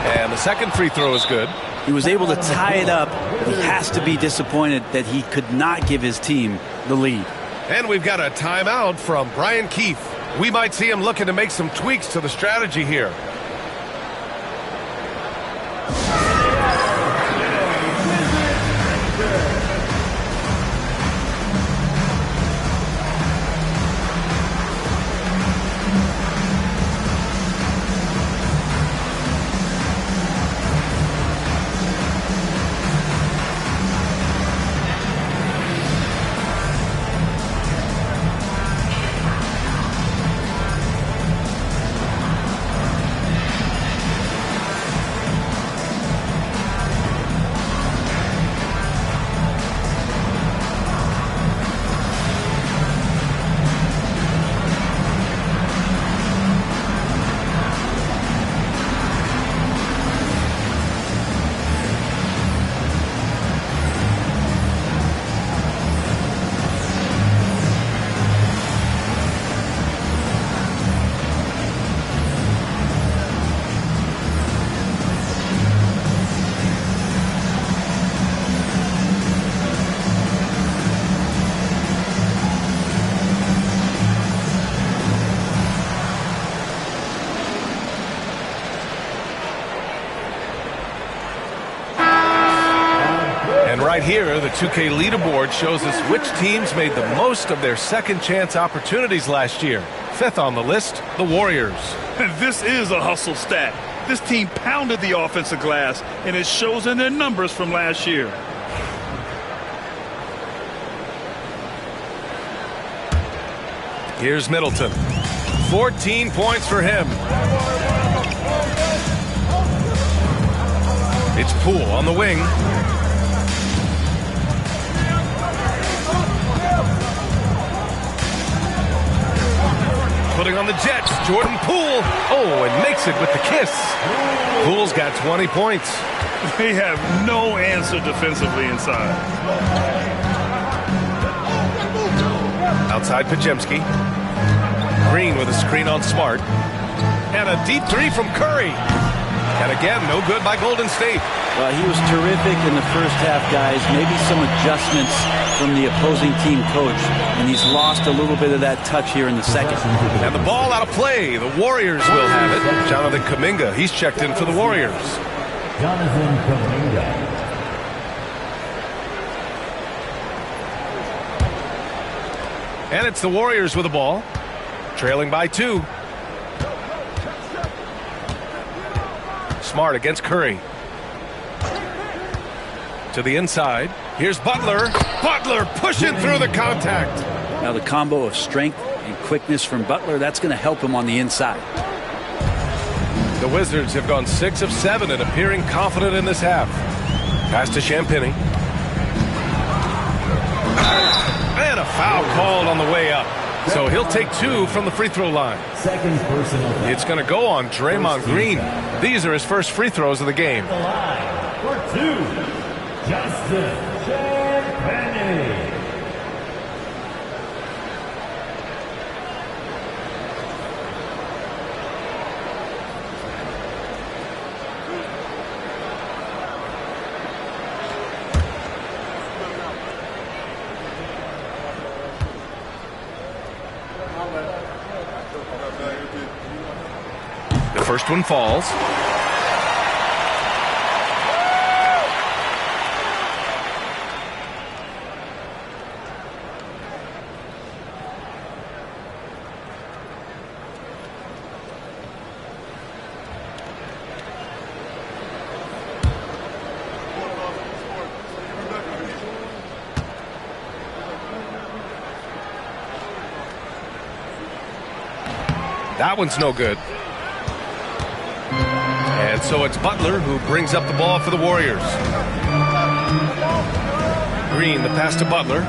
And the second free throw is good. He was able to tie it up, but he has to be disappointed that he could not give his team the lead. And we've got a timeout from Brian Keefe. We might see him looking to make some tweaks to the strategy here. Right here, the 2K leaderboard shows us which teams made the most of their second chance opportunities last year. 5th on the list, the Warriors. And this is a hustle stat. This team pounded the offensive glass, and it shows in their numbers from last year. Here's Middleton. 14 points for him. It's Poole on the wing. Putting on the Jets, Jordan Poole. Oh, and makes it with the kiss. Poole's got 20 points. They have no answer defensively inside. Outside Podziemski. Green with a screen on Smart. And a deep 3 from Curry. And again, no good by Golden State. Well, he was terrific in the first half, guys. Maybe some adjustments from the opposing team coach, and he's lost a little bit of that touch here in the second. And the ball out of play. The Warriors will have it. Jonathan Kuminga, he's checked in for the Warriors. Jonathan Kuminga. And it's the Warriors with the ball, trailing by 2. Smart against Curry. To the inside. Here's Butler. Butler pushing through the contact. Now the combo of strength and quickness from Butler, that's going to help him on the inside. The Wizards have gone 6 of 7 and appearing confident in this half. Pass to Champagnie. And a foul called on the way up. So he'll take 2 from the free throw line. Second personal foul. It's going to go on Draymond Green. These are his first free throws of the game. The line for 2, Justin Champagnie. The first one falls. That one's no good. And so it's Butler who brings up the ball for the Warriors. Green, the pass to Butler.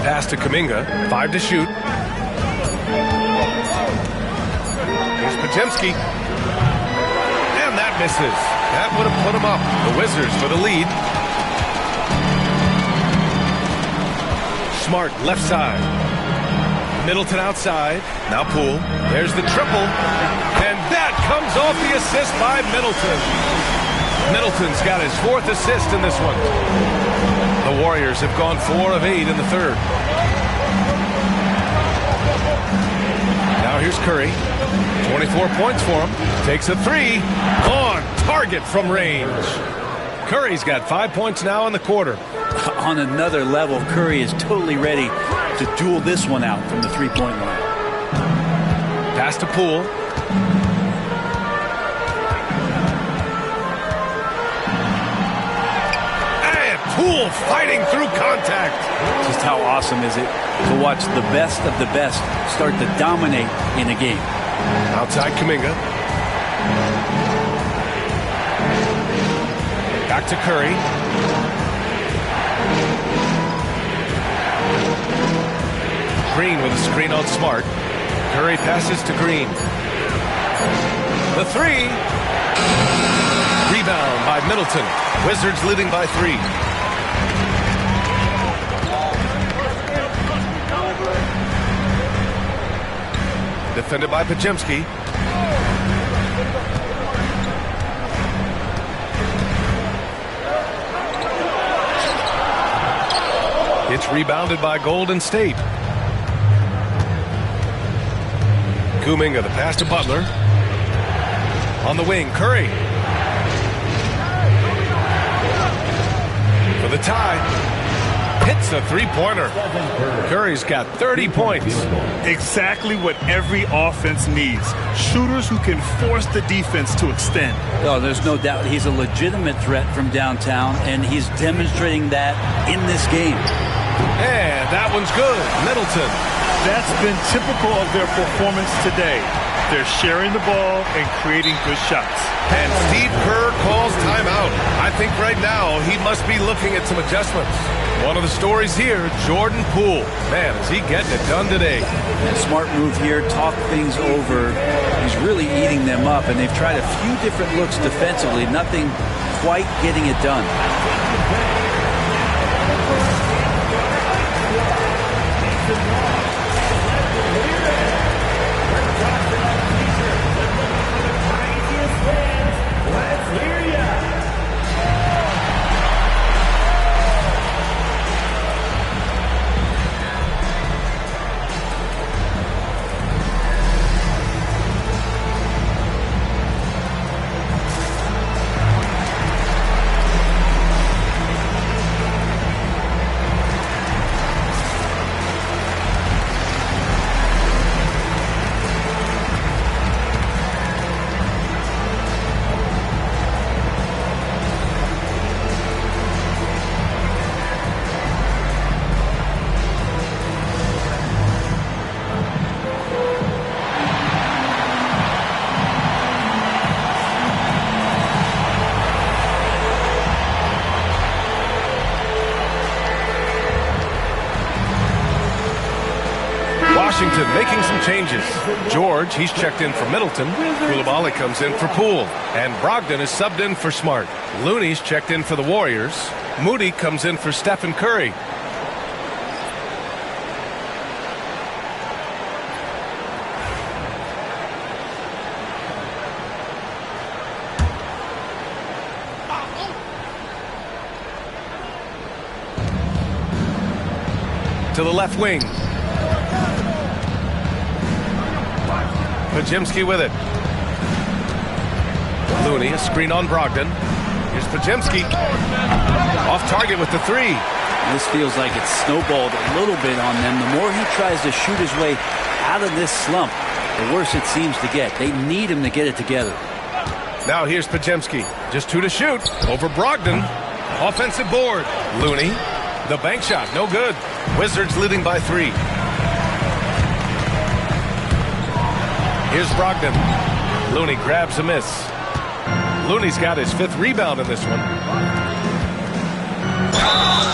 Pass to Kuminga. 5 to shoot. Here's Podziemski. And that misses. That would have put him up. The Wizards for the lead. Smart left side. Middleton outside. Now Poole. There's the triple. And that comes off the assist by Middleton. Middleton's got his 4th assist in this one. The Warriors have gone 4 of 8 in the third. Now here's Curry. 24 points for him. Takes a 3. On target from range. Curry's got 5 points now in the quarter. On another level, Curry is totally ready to duel this one out from the three-point line. Pass to Poole. And Poole fighting through contact. Just how awesome is it to watch the best of the best start to dominate in a game. Outside Kuminga. Back to Curry. Green with a screen on Smart. Curry passes to Green. The 3. Rebound by Middleton. Wizards leading by 3. Defended by Podziemski. It's rebounded by Golden State. Kuminga, the pass to Butler. On the wing, Curry. For the tie. Hits a three-pointer. Curry's got 30 points. Exactly what every offense needs. Shooters who can force the defense to extend. Oh, there's no doubt he's a legitimate threat from downtown, and he's demonstrating that in this game. And that one's good. Middleton. That's been typical of their performance today. They're sharing the ball and creating good shots. And Steve Kerr calls timeout. I think right now he must be looking at some adjustments. One of the stories here, Jordan Poole. Man, is he getting it done today. And smart move here, talk things over. He's really eating them up, and they've tried a few different looks defensively. Nothing quite getting it done. Houston making some changes. George, he's checked in for Middleton. Coulibaly comes in for Poole. And Brogdon is subbed in for Smart. Looney's checked in for the Warriors. Moody comes in for Stephen Curry. To the left wing. Podziemski with it. Looney, a screen on Brogdon. Here's Podziemski. Off target with the three. This feels like it's snowballed a little bit on them. The more he tries to shoot his way out of this slump, the worse it seems to get. They need him to get it together. Now here's Podziemski. Just 2 to shoot. Over Brogdon. Offensive board. Looney. The bank shot. No good. Wizards leading by 3. Here's Brogdon. Looney grabs a miss. Looney's got his 5th rebound in this one.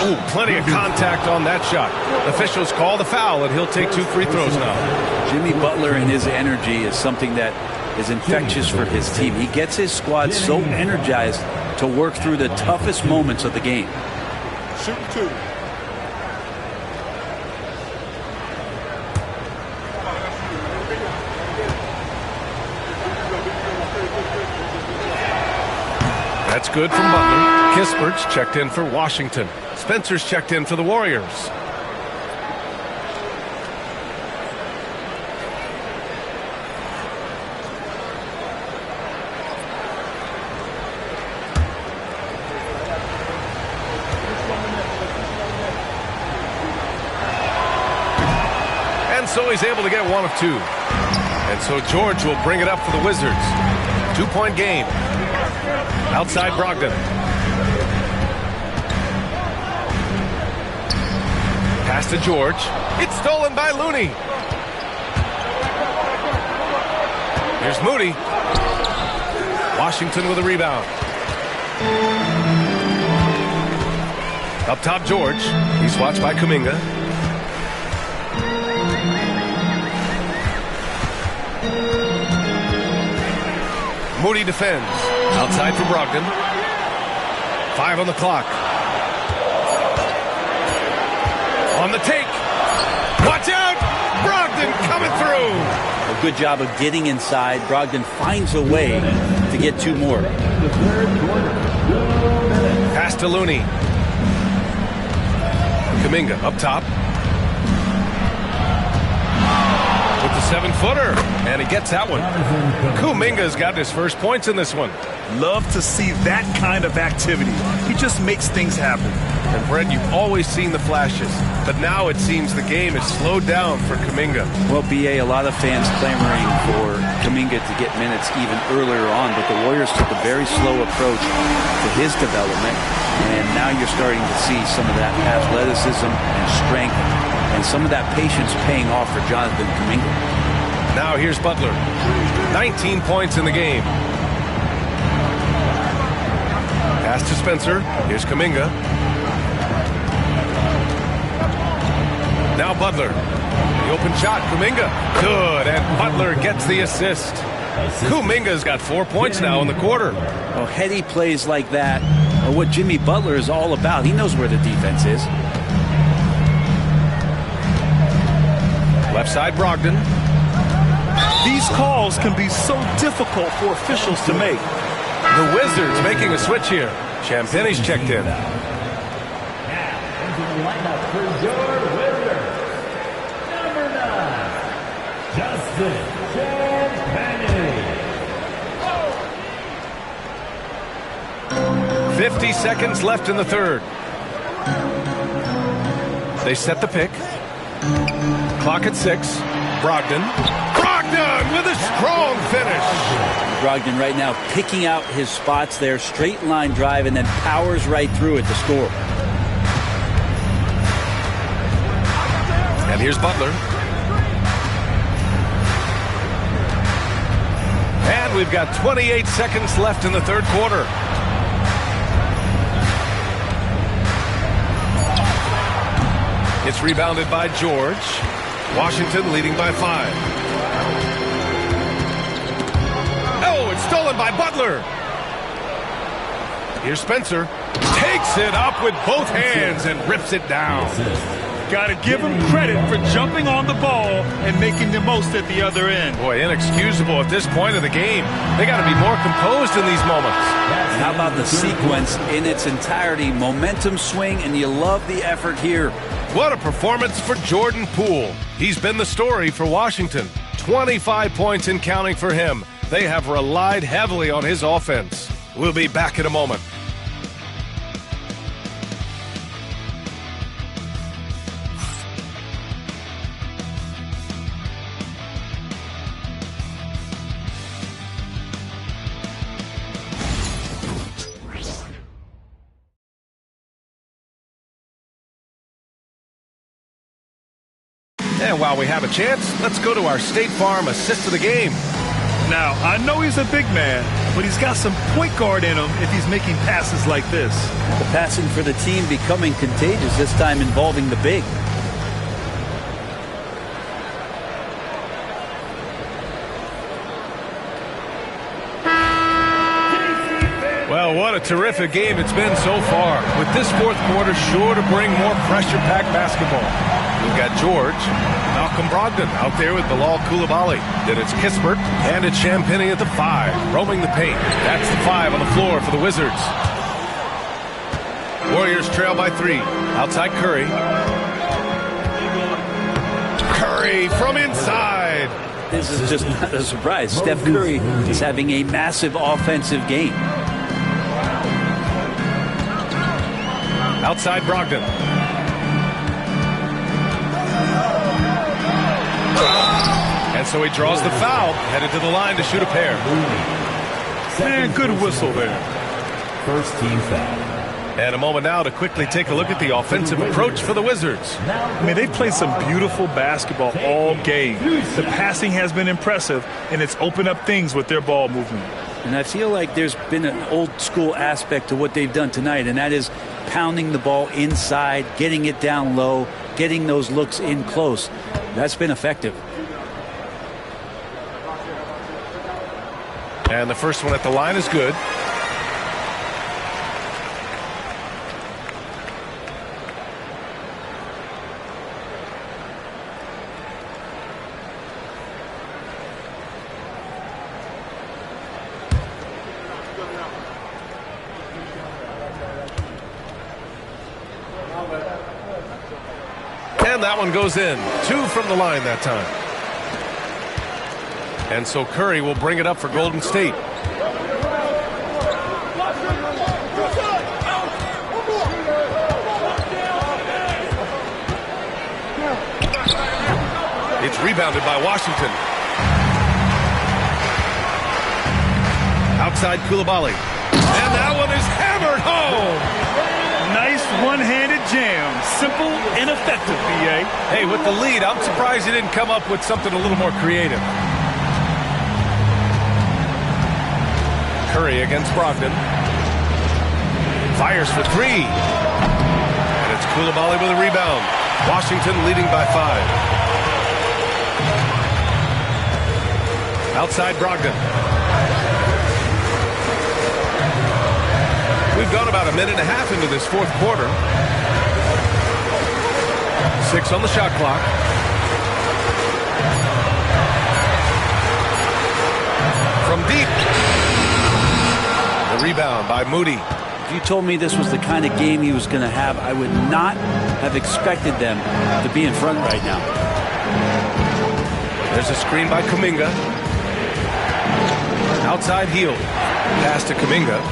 Ooh, plenty of contact on that shot. Officials call the foul, and he'll take 2 free throws now. Jimmy Butler and his energy is something that is infectious for his team. He gets his squad so energized to work through the toughest moments of the game. Shoot 2. That's good from Butler. Kispert's checked in for Washington. Spencer's checked in for the Warriors. And so he's able to get 1 of 2. And so George will bring it up for the Wizards. 2-point game. Outside Brogdon. Pass to George. It's stolen by Looney. Here's Moody. Washington with a rebound. Up top, George. He's watched by Kuminga. Moody defends. Outside for Brogdon. 5 on the clock. On the take. Watch out! Brogdon coming through. A good job of getting inside. Brogdon finds a way to get 2 more. Pass to Looney. Kuminga up top. With the 7-footer. And he gets that one. Kuminga's got his first points in this one. Love to see that kind of activity. He just makes things happen. And Brett, you've always seen the flashes, but now it seems the game is slowed down for Kuminga. Well, BA, a lot of fans clamoring for Kuminga to get minutes even earlier on, but the Warriors took a very slow approach to his development, and now you're starting to see some of that athleticism and strength and some of that patience paying off for Jonathan Kuminga. Now here's Butler. 19 points in the game. Pass to Spencer. Here's Kuminga. Now Butler. The open shot. Kuminga. Good. And Butler gets the assist. Kuminga's got 4 points now in the quarter. Well, heady plays like that are what Jimmy Butler is all about. He knows where the defense is. Left side, Brogdon. These calls can be so difficult for officials to make. The Wizards making a switch here. Champagne's checked in. Now, into the lineup for your Wizards, number 9, Justin Champagnie. 50 seconds left in the third. They set the pick. Clock at 6. Brogdon. Brogdon with a strong finish. Brogdon right now picking out his spots there, straight line drive, and then powers right through it to score. And here's Butler. And we've got 28 seconds left in the third quarter. It's rebounded by George. Washington leading by 5. Oh, it's stolen by Butler. Here's Spencer. Takes it up with both hands and rips it down. Got to give him credit for jumping on the ball and making the most at the other end. Boy, inexcusable at this point of the game. They got to be more composed in these moments. And how about the sequence in its entirety? Momentum swing, and you love the effort here. What a performance for Jordan Poole. He's been the story for Washington. 25 points and counting for him. They have relied heavily on his offense. We'll be back in a moment. And while we have a chance, let's go to our State Farm assist of the game. Now, I know he's a big man, but he's got some point guard in him if he's making passes like this. The passing for the team becoming contagious, this time involving the big. Well, what a terrific game it's been so far. With this fourth quarter sure to bring more pressure-packed basketball. We've got George, Malcolm Brogdon out there with Bilal Coulibaly. Then it's Kispert, and it's Champagnie at the 5, roaming the paint. That's the 5 on the floor for the Wizards. Warriors trail by 3. Outside Curry. Curry from inside. This is just not a surprise. Steph Curry is having a massive offensive game. Outside Brogdon. And so he draws the foul, headed to the line to shoot a pair. Man, good whistle there. First team foul. And a moment now to quickly take a look at the offensive approach for the Wizards. I mean, they've played some beautiful basketball all game. The passing has been impressive, and it's opened up things with their ball movement. And I feel like there's been an old school aspect to what they've done tonight, and that is pounding the ball inside, getting it down low, getting those looks in close. That's been effective. And the first one at the line is good. And that one goes in. 2 from the line that time. And so Curry will bring it up for Golden State. It's rebounded by Washington. Outside Coulibaly. And that one is hammered home. Nice one-handed jam. Simple and effective, B.A. Hey, with the lead, I'm surprised he didn't come up with something a little more creative. Curry against Brogdon. Fires for 3. And it's Coulibaly with a rebound. Washington leading by 5. Outside Brogdon. We've gone about a minute and a half into this fourth quarter. 6 on the shot clock. From deep. The rebound by Moody. If you told me this was the kind of game he was going to have, I would not have expected them to be in front right now. There's a screen by Kuminga. Outside heel. Pass to Kuminga.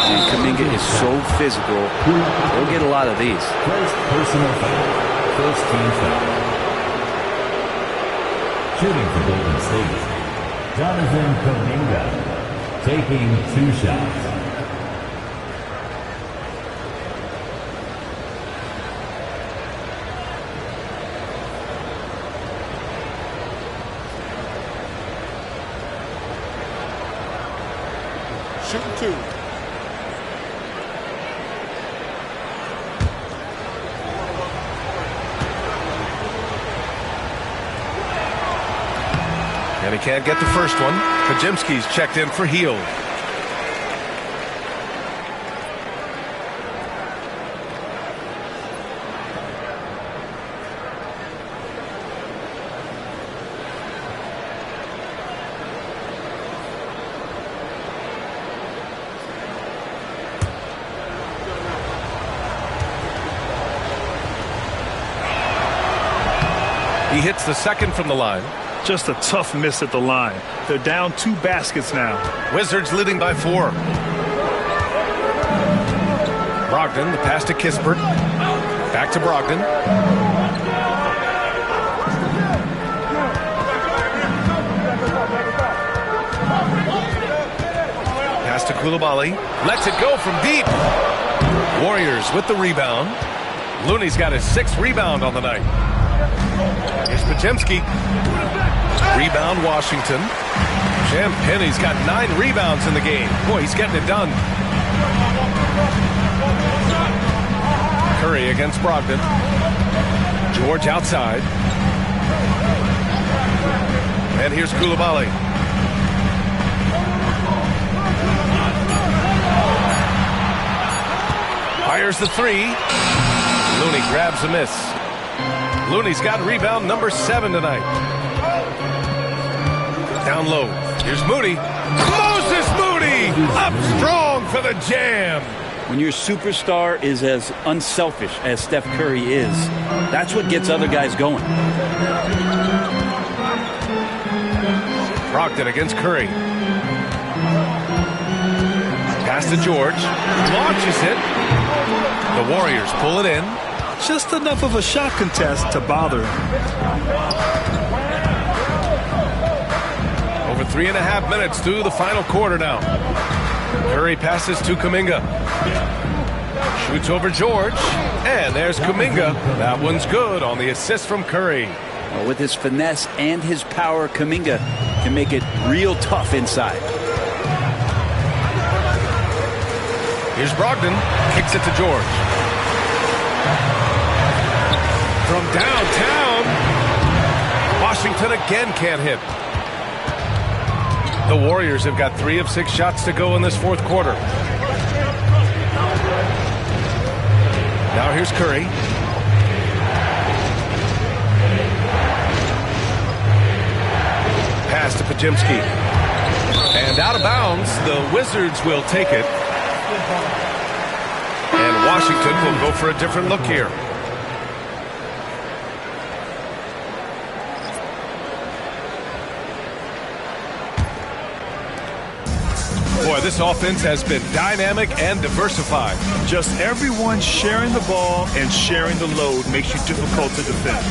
And Kuminga is so physical. He'll get a lot of these. First personal foul. First team foul. Shooting for Golden State, Jonathan Kuminga, taking 2 shots. Shooting 2. And he can't get the first one. Podziemski's checked in for Hield. He hits the second from the line. Just a tough miss at the line. They're down 2 baskets now. Wizards leading by 4. Brogdon, the pass to Kispert. Back to Brogdon. Pass to Coulibaly. Lets it go from deep. Warriors with the rebound. Looney's got his 6th rebound on the night. Here's Podziemski. Rebound Washington. Champagne's got 9 rebounds in the game. Boy, he's getting it done. Curry against Brogdon. George outside. And here's Coulibaly. Fires the 3. Looney grabs a miss. Looney's got rebound number 7 tonight. Down low. Here's Moody. Moses Moody up strong for the jam. When your superstar is as unselfish as Steph Curry is, that's what gets other guys going. Brogdon against Curry. Pass to George. Launches it. The Warriors pull it in. Just enough of a shot contest to bother him. Over 3.5 minutes through the final quarter now. Curry passes to Kuminga. Shoots over George. And there's Kuminga. That one's good on the assist from Curry. Well, with his finesse and his power, Kuminga can make it real tough inside. Here's Brogdon. Kicks it to George. From downtown. Washington again can't hit. The Warriors have got 3 of 6 shots to go in this 4th quarter. Now here's Curry. Pass to Podziemski. And out of bounds, the Wizards will take it. And Washington will go for a different look here. Boy, this offense has been dynamic and diversified. Just everyone sharing the ball and sharing the load makes you difficult to defend.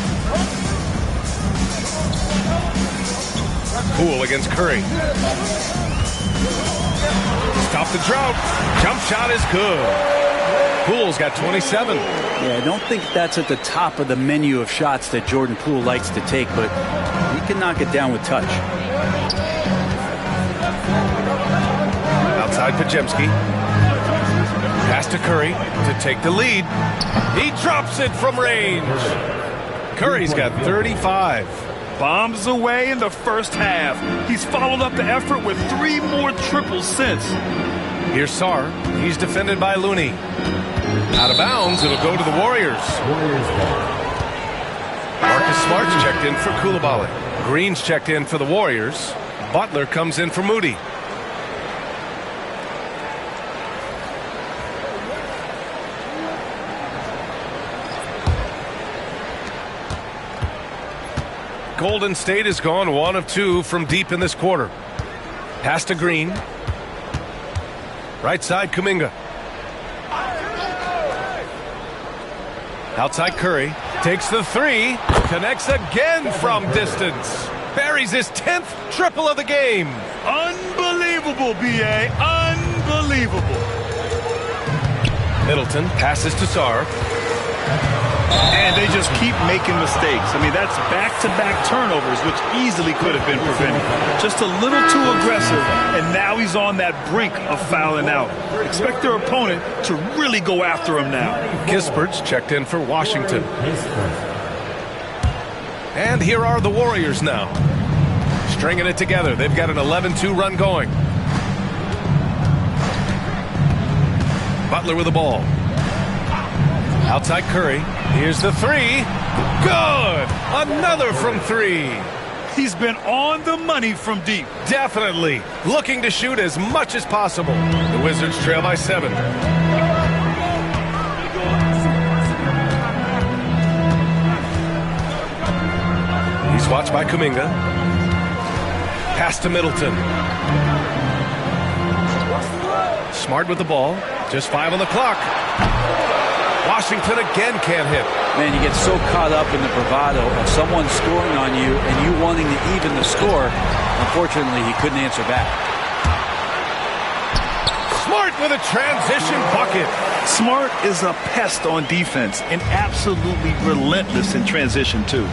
Poole against Curry. Stop the drought. Jump shot is good. Poole's got 27. Yeah, I don't think that's at the top of the menu of shots that Jordan Poole likes to take, but he can knock it down with touch. Outside Podziemski. Pass to Curry to take the lead. He drops it from range. Curry's got 35. Bombs away in the first half. He's followed up the effort with 3 more triples since. Here's Sarr. He's defended by Looney. Out of bounds, it'll go to the Warriors. Marcus Smart's checked in for Coulibaly. Green's checked in for the Warriors. Butler comes in for Moody. Golden State has gone 1 of 2 from deep in this quarter. Pass to Green. Right side, Kuminga. Outside Curry. Takes the 3. Connects again from distance. Buries his 10th triple of the game. Unbelievable, B.A. Unbelievable. Middleton passes to Sarr. And they just keep making mistakes. I mean, that's back-to-back turnovers, which easily could have been prevented. Just a little too aggressive, and now he's on that brink of fouling out. Expect their opponent to really go after him now. Kispert's checked in for Washington. And here are the Warriors now. stringing it together. They've got an 11-2 run going. Butler with the ball. Outside Curry. Here's the three. Good! Another from three. He's been on the money from deep. Definitely. Looking to shoot as much as possible. The Wizards trail by 7. He's watched by Kuminga. Pass to Middleton. Smart with the ball. Just 5 on the clock. Washington again can't hit. Man, you get so caught up in the bravado of someone scoring on you and you wanting to even the score. Unfortunately, he couldn't answer back. Smart with a transition bucket. Smart is a pest on defense and absolutely relentless in transition, too.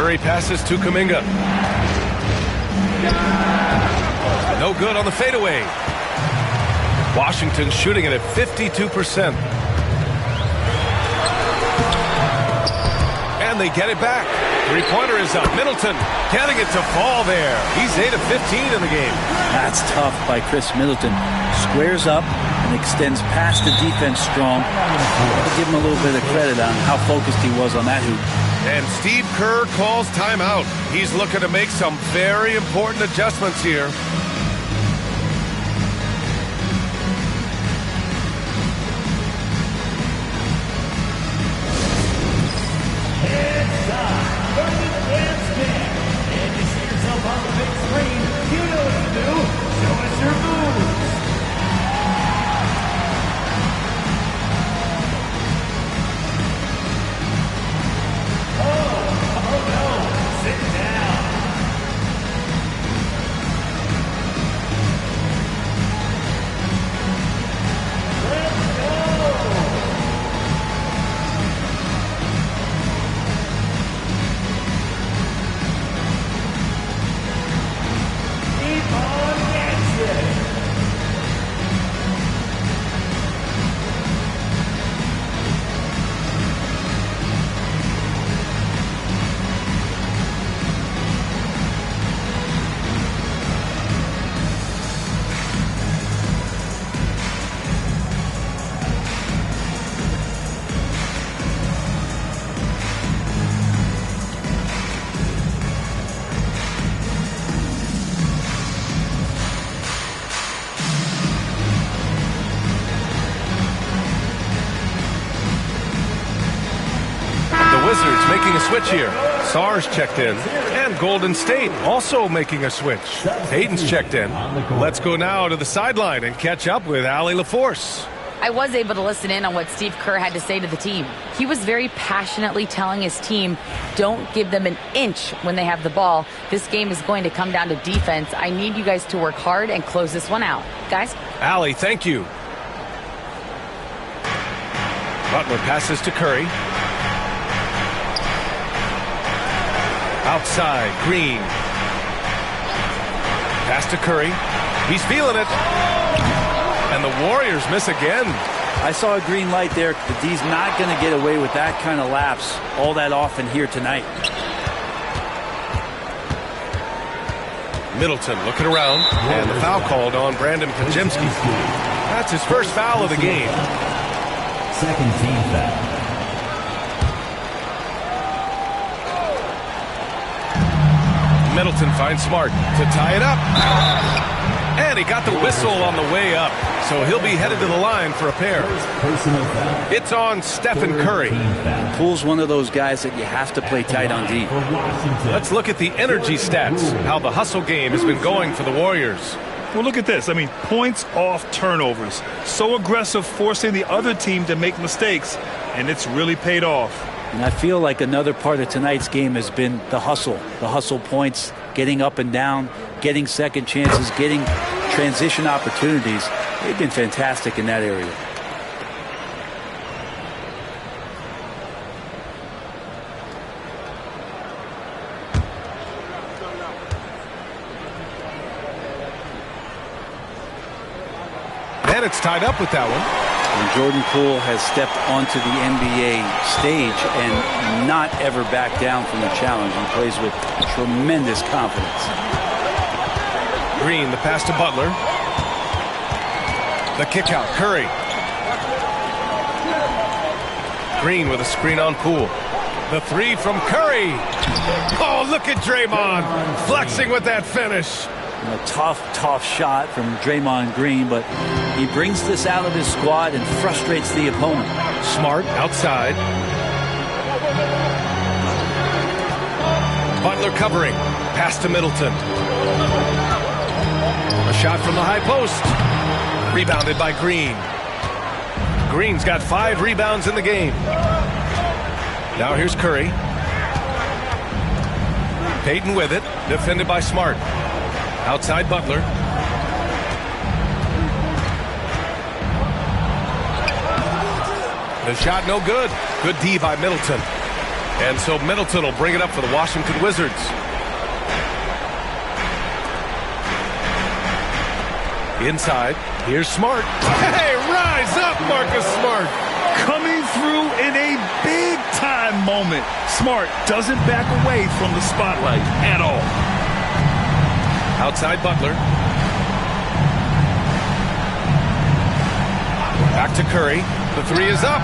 Curry passes to Kuminga. No good on the fadeaway. Washington shooting it at 52%. And they get it back. Three-pointer is up. Middleton getting it to fall there. He's 8 of 15 in the game. That's tough by Chris Middleton. Squares up and extends past the defense strong. I'll give him a little bit of credit on how focused he was on that hoop. And Steve Kerr calls timeout. He's looking to make some very important adjustments here. Wizards making a switch here. Sarge checked in. And Golden State also making a switch. Hayden's checked in. Let's go now to the sideline and catch up with Allie LaForce. I was able to listen in on what Steve Kerr had to say to the team. He was very passionately telling his team, don't give them an inch when they have the ball. This game is going to come down to defense. I need you guys to work hard and close this one out. Guys? Allie, thank you. Butler passes to Curry. Outside, Green. Pass to Curry. He's feeling it. And the Warriors miss again. I saw a green light there. The D's not going to get away with that kind of lapse all that often here tonight. Middleton looking around. And the foul called on Brandon Podziemski. That's his first foul of the game. Second team foul. Middleton finds Smart to tie it up. And he got the whistle on the way up. So he'll be headed to the line for a pair. It's on Stephen Curry. Poole's one of those guys that you have to play tight on D. Let's look at the energy stats, how the hustle game has been going for the Warriors. Well, look at this. I mean, points off turnovers. So aggressive, forcing the other team to make mistakes, and it's really paid off. And I feel like another part of tonight's game has been the hustle points, getting up and down, getting second chances, getting transition opportunities. They've been fantastic in that area. And it's tied up with that one. And Jordan Poole has stepped onto the NBA stage and not ever backed down from the challenge. He plays with tremendous confidence. Green, the pass to Butler. The kick out, Curry. Green with a screen on Poole. The three from Curry. Oh, look at Draymond flexing with that finish. A tough shot from Draymond Green, but he brings this out of his squad and frustrates the opponent. Smart outside. Butler covering. Pass to Middleton. A shot from the high post. Rebounded by Green. Green's got 5 rebounds in the game. Now here's Curry. Payton with it. Defended by Smart. Outside Butler. The shot no good. Good D by Middleton. And so Middleton will bring it up for the Washington Wizards. Inside. Here's Smart. Hey, rise up, Marcus Smart. Coming through in a big-time moment. Smart doesn't back away from the spotlight at all. Outside Butler. Back to Curry. The three is up.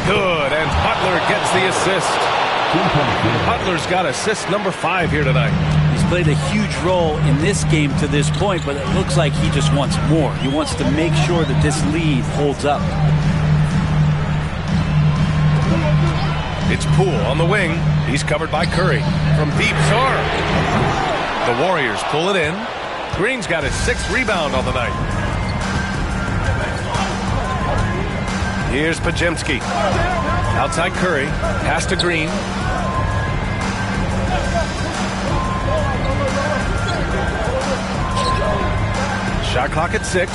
Good, and Butler gets the assist. Butler's got assist number 5 here tonight. He's played a huge role in this game to this point, but it looks like he just wants more. He wants to make sure that this lead holds up. It's Poole on the wing. He's covered by Curry. From deep, Sarr. The Warriors pull it in. Green's got his 6th rebound on the night. Here's Podziemski. Outside Curry. Pass to Green. Shot clock at 6.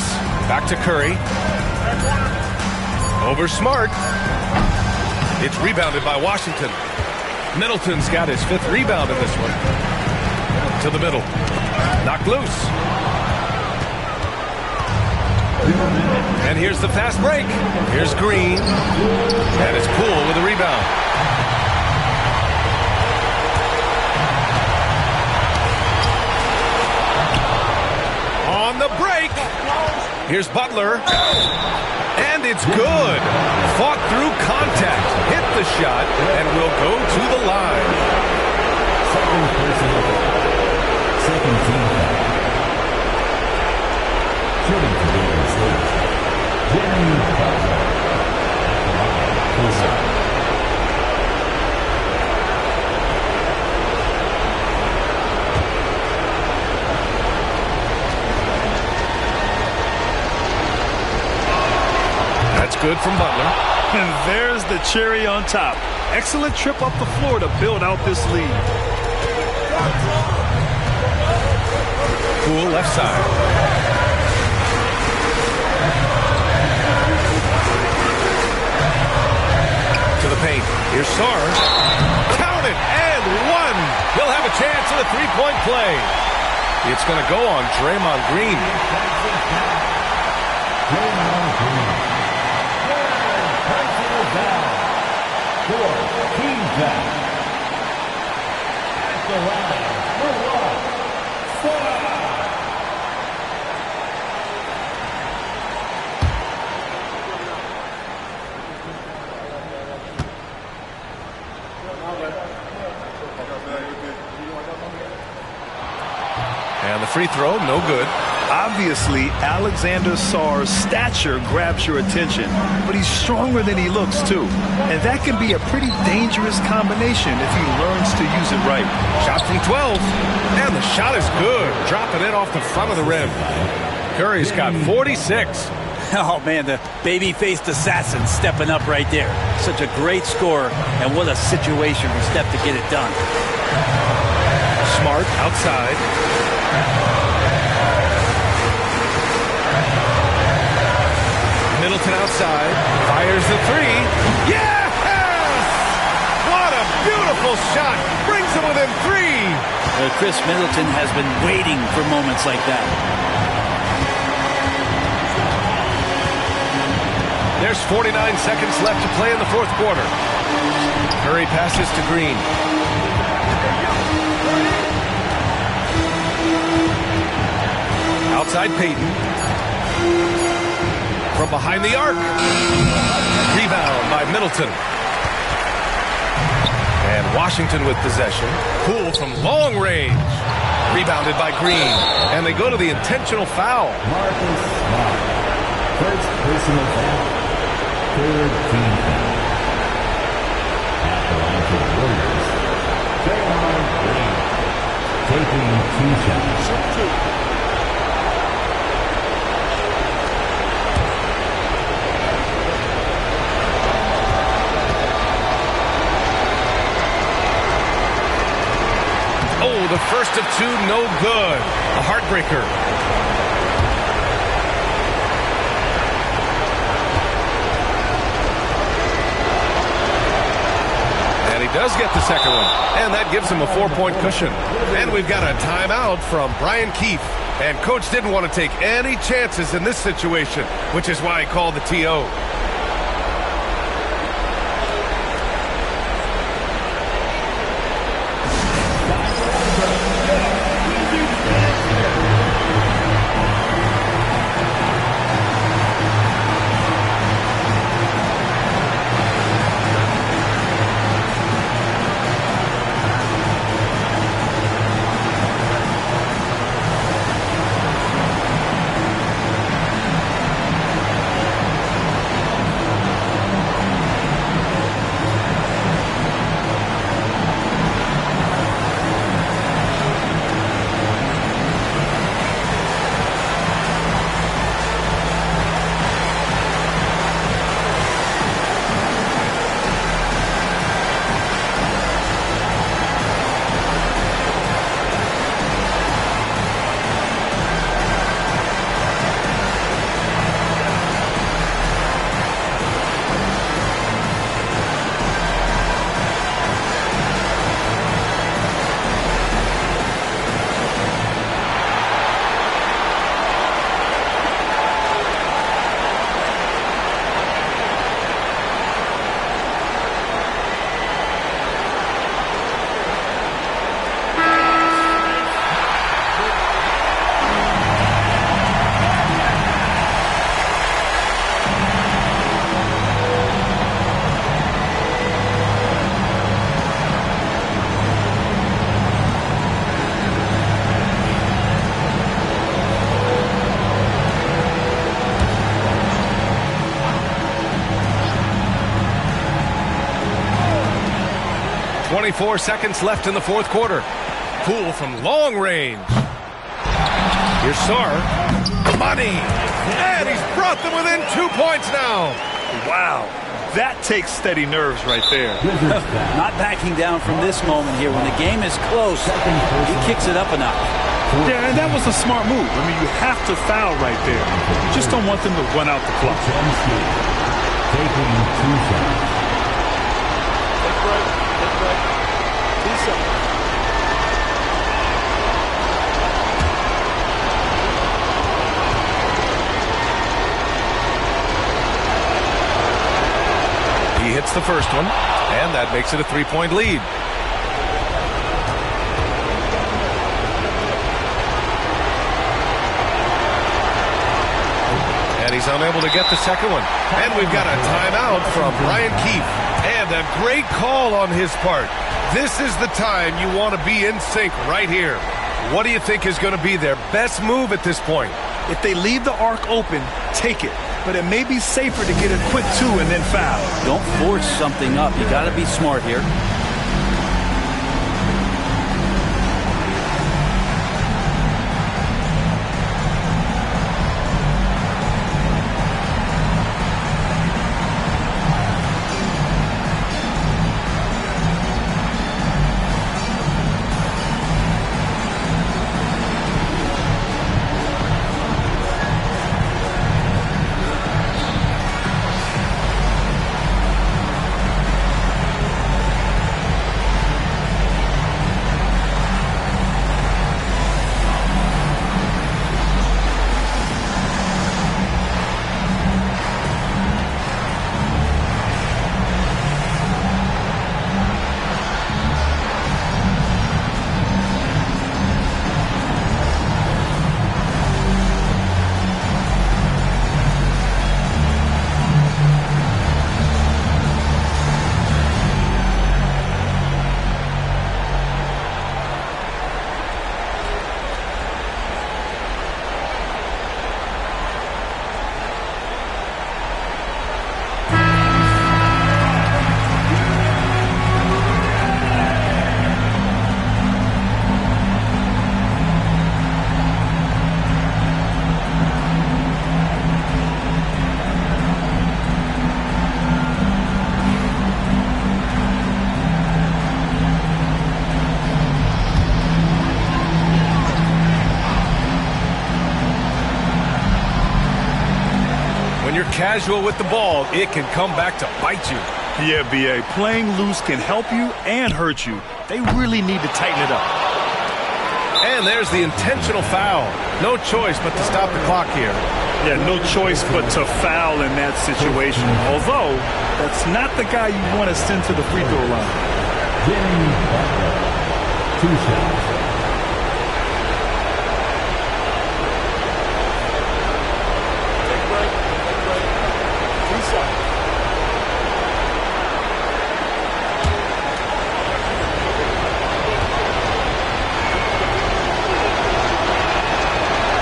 Back to Curry. Over Smart. It's rebounded by Washington. Middleton's got his 5th rebound in this one. To the middle. Knocked loose. And here's the fast break. Here's Green. And it's Poole with a rebound. On the break. Here's Butler. And it's good. Fought through contact. Hit the shot and will go to the line. Second team foul. Shooting for Golden State. Jimmy Butler. That's good from Butler. And there's the cherry on top. Excellent trip up the floor to build out this lead. Poole left side. To the paint. Here's Sarr. Count it and 1. He'll have a chance at a 3-point play. It's going to go on Draymond Green. Team foul. At the line, And the free throw, no good. Obviously, Alexander Sarr's stature grabs your attention, but he's stronger than he looks, too. And that can be a pretty dangerous combination if he learns to use it right. Shot from 12. And the shot is good. Dropping it off the front of the rim. Curry's got 46. Oh, man, the baby-faced assassin stepping up right there. Such a great score, and what a situation for Steph to get it done. Smart outside. Middleton outside. Fires the 3. Yes! What a beautiful shot. Brings him within 3. Chris Middleton has been waiting for moments like that. There's 49 seconds left to play in the fourth quarter. Curry passes to Green. Outside Payton. From behind the arc. Rebound by Middleton. And Washington with possession. Poole from long range. Rebounded by Green. And they go to the intentional foul. Marcus Smart. First personal foul. Third team foul. At the line for the Warriors, Draymond Green. Taking 2 shots. Oh, the first of 2, no good. A heartbreaker. And he does get the second one. And that gives him a 4-point cushion. And we've got a timeout from Brian Keefe. And Coach didn't want to take any chances in this situation, which is why he called the TO. .24 seconds left in the fourth quarter. Poole from long range. Here's Sarr. Money. And he's brought them within 2 points now. Wow. That takes steady nerves right there. Not backing down from this moment here. When the game is close, he kicks it up a notch. Yeah, and that was a smart move. I mean, you have to foul right there. You just don't want them to run out the clock. Taking 2 shots. He hits the first one, and that makes it a 3-point lead. And he's unable to get the second one. And we've got a timeout from Brian Keefe. And a great call on his part. This is the time you want to be in sync right here. What do you think is going to be their best move at this point? If they leave the arc open, take it. But it may be safer to get a quick 2 and then foul. Don't force something up. You got to be smart here. casual with the ball, it can come back to bite you. Yeah, B.A., playing loose can help you and hurt you. They really need to tighten it up. And there's the intentional foul. No choice but to stop the clock here. Yeah, no choice but to foul in that situation. Although, that's not the guy you want to send to the free throw line. Jimmy Butler, 2 shots.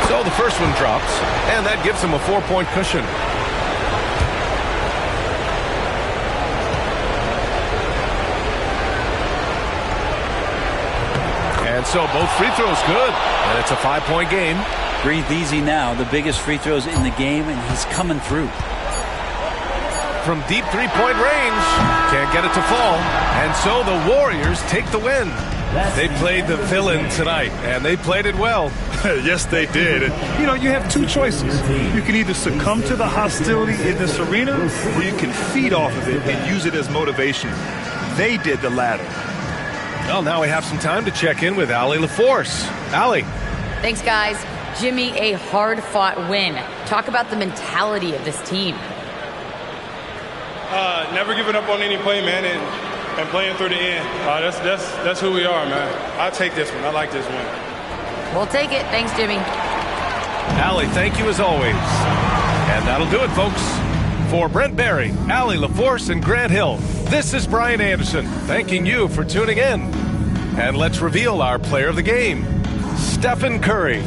So the first one drops, and that gives him a 4-point cushion. And so both free throws good, and it's a 5-point game. Breathe easy now. The biggest free throws in the game, and he's coming through. From deep three-point range, can't get it to fall. And so the Warriors take the win. They played the villain tonight, and they played it well. Yes, they did. And, you know, you have two choices. You can either succumb to the hostility in this arena, or you can feed off of it and use it as motivation. They did the latter. Well, now we have some time to check in with Allie LaForce. Allie. Thanks, guys. Jimmy, a hard-fought win. Talk about the mentality of this team. Never giving up on any play, man, and playing through the end. That's who we are, man. I'll take this one. I like this win. We'll take it. Thanks, Jimmy. Allie, thank you as always. And that'll do it, folks. For Brent Barry, Allie LaForce, and Grant Hill, this is Brian Anderson, thanking you for tuning in. And let's reveal our player of the game, Stephen Curry.